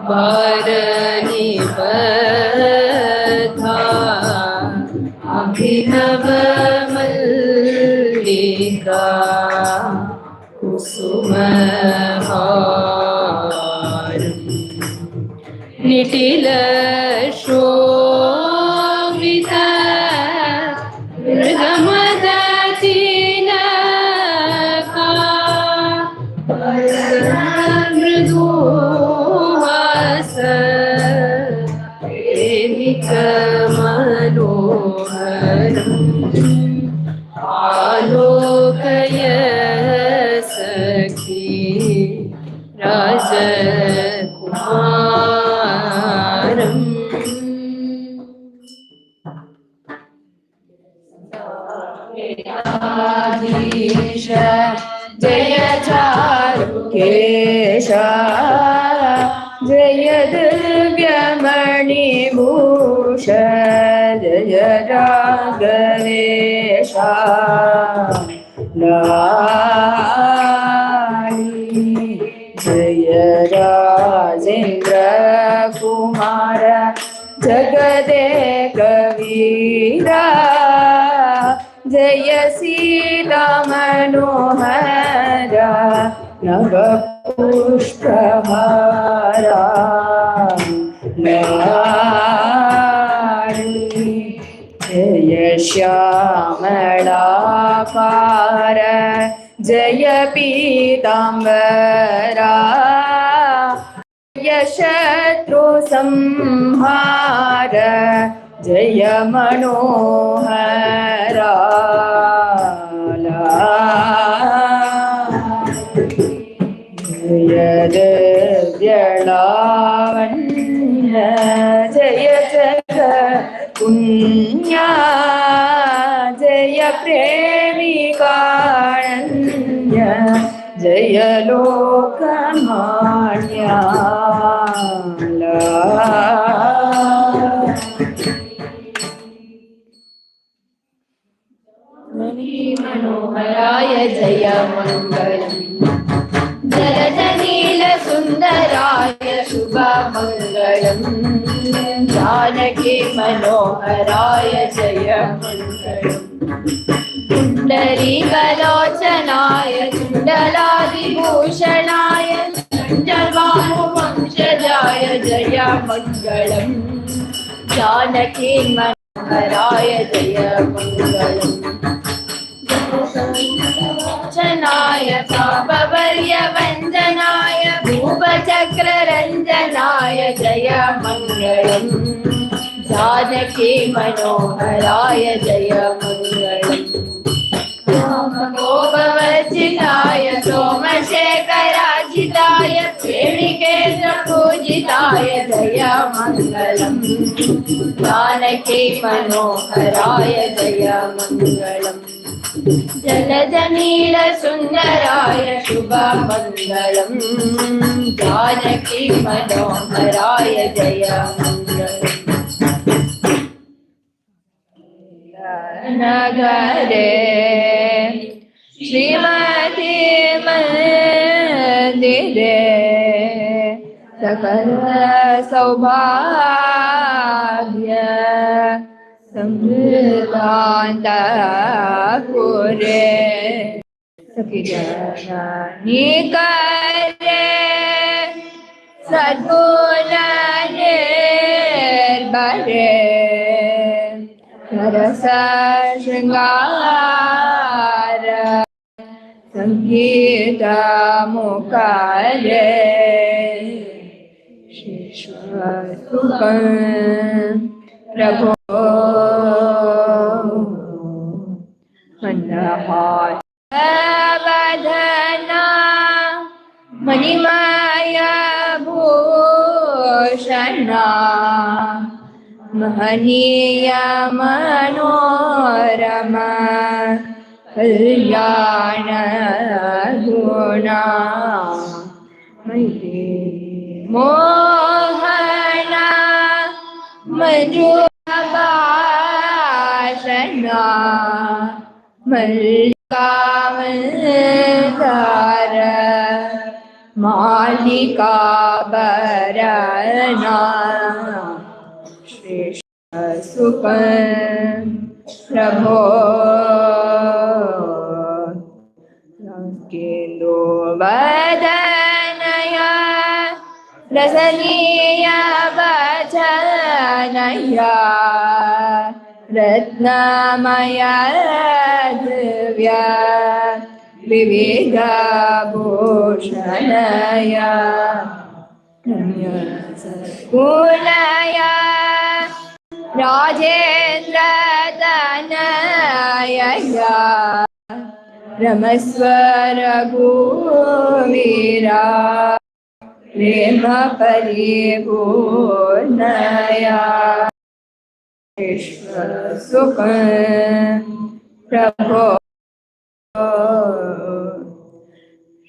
वारनिबद्धा अभिनव मल्लिका कुसुमहारम् निटिल शोभित मृगमदतिलका मृदुवास प्रेमिक मनोहरम् आलोकय सखी राजकुमारम् आधीश जय चारुकेश जय दिव्यमणिभूष जय राघवेश लाली जय राजेन्द्र कुमार जगदेक वीरा जय सीता मनोहर नव पुष्पहारा लाली जय श्यामला पार जय पीताम्बरा जय शत्रु संहार जय मनोहरा जय दिव्यलावण्य जय जगत्पुण्या जय प्रेमिकाण्य जय लोकमान्या मणि मनोहराय जय मङ्गलम् जलजनीलसुन्दराय शुभमङ्गलम् जानकी मनोहराय जय मङ्गलम् पुण्डरीकलोचनाय कुण्डलादिभूषणाय चण्डवाहुवंशजाय जय मङ्गलम् जानकी मनोहराय जय मङ्गलम् चनाय पापवर्यवन्दनाय भूपचक्ररञ्जनाय जय मङ्गलम् जानकी मनोहराय जय मङ्गलम् गोपवर्जिताय सोमशेखराजिताय वेणुकेन्द्रपूजिताय जय मङ्गलम् जानकी मनोहराय जय मङ्गलम् जलजनीलसुन्दराय शुभमङ्गलम् जानकी मनोहराय जय मङ्गलम् नगरे श्रीमती मन्दिरे सकल सौभाग्य समृद्धान्तपुरे सखिजनानि करे सद्गुण निर्भरे रस शृंगार संगीत मुखारे शिश्वसुखं प्रभो मन्दहासवदना मणिमय भूषणा महनीय मनोरमा कल्याण गुणा मोहना मञ्जुभाषणा मल्लिकामन्दार मालिकाभरणा सुखं प्रभो केन्दो वदनय रसनीय वचनय रत्नमय दिव्य विविधभूषणय गुणय राजेन्द्र तनया रमस्वर रघुवीरा प्रेम परिपूर्णया सुख प्रभो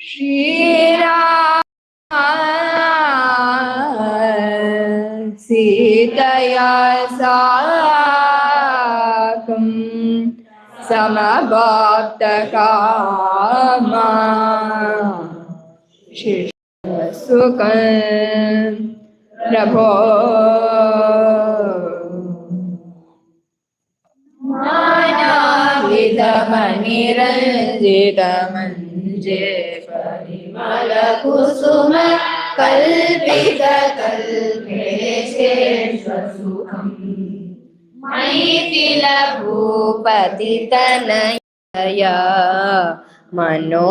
श्रीराम सीतया साकं समभक्तकामा शिष्यसुखं प्रभो नानाविधमणिरञ्जितमञ्जे परिमलकुसुम कल्पितकल्पेशेश्वसुखम् मैथिलभूपतितनया मनोज्ञवेशया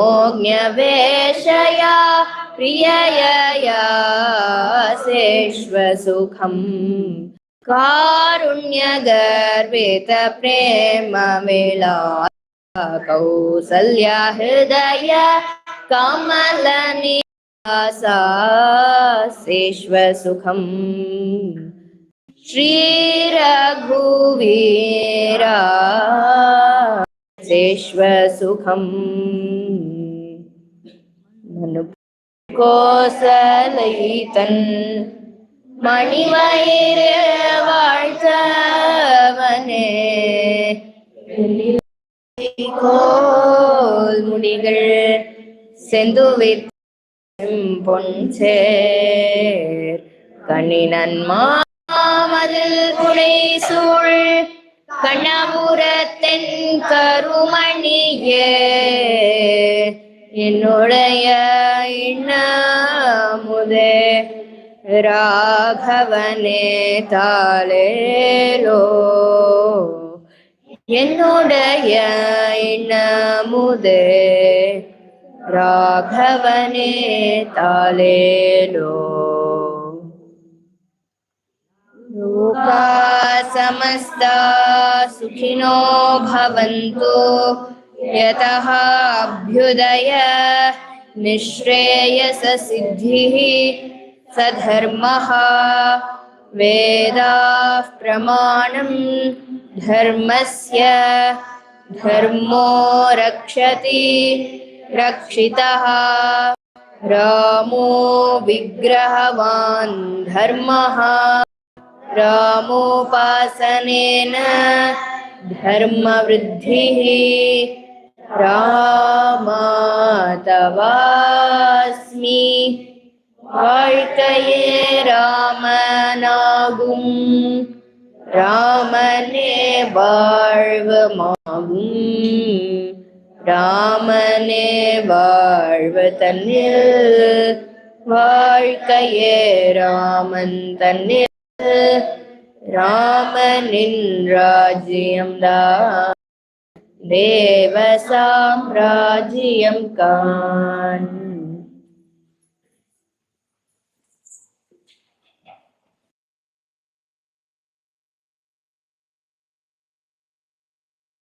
प्रियया सेश्वसुखम् कारुण्यगर्भित प्रेम विलास कौसल्या हृदय कमलनिवासा सेश्वसुखम् श्रीरघुवीरा सेश्वसुखम् कोसलयितन् मणिमयिरे वार्तवने को செந்துவித் பொன்சேர் கண்ணினன் மாமதில் புனை சூழ் கண்ணபுரத்தின் கருமணியே என்னுடைய இன்னமுதே ராகவனே தாலேலோ என்னுடைய இன்னமுதே ராகவனே தாலேலோ லோகா சமஸ்தா சுகினோ பவந்து யதஹ அப்யுதய நிஸ்ரேயஸ சித்திः சதர்மஹ வேதாः பிரமாணம் தர்மஸ்ய தர்மோ ரக்ஷதி ரக்ஷிதः ராமோ விக்கிரகவான் தர்மः ராமோபாசனேன தர்மவிருத்திः ராமாதவாஸ்மி வாழ்க்கையே ராமனாகும் ராமனே வாழ்வமாகும் ராமனே வாழ்வு தன்னில் வாழ்க்கையே ராமன் தன்னில் ராமனின் ராஜ்யம்தான் தேவ சாம்ராஜ்யம் காண்.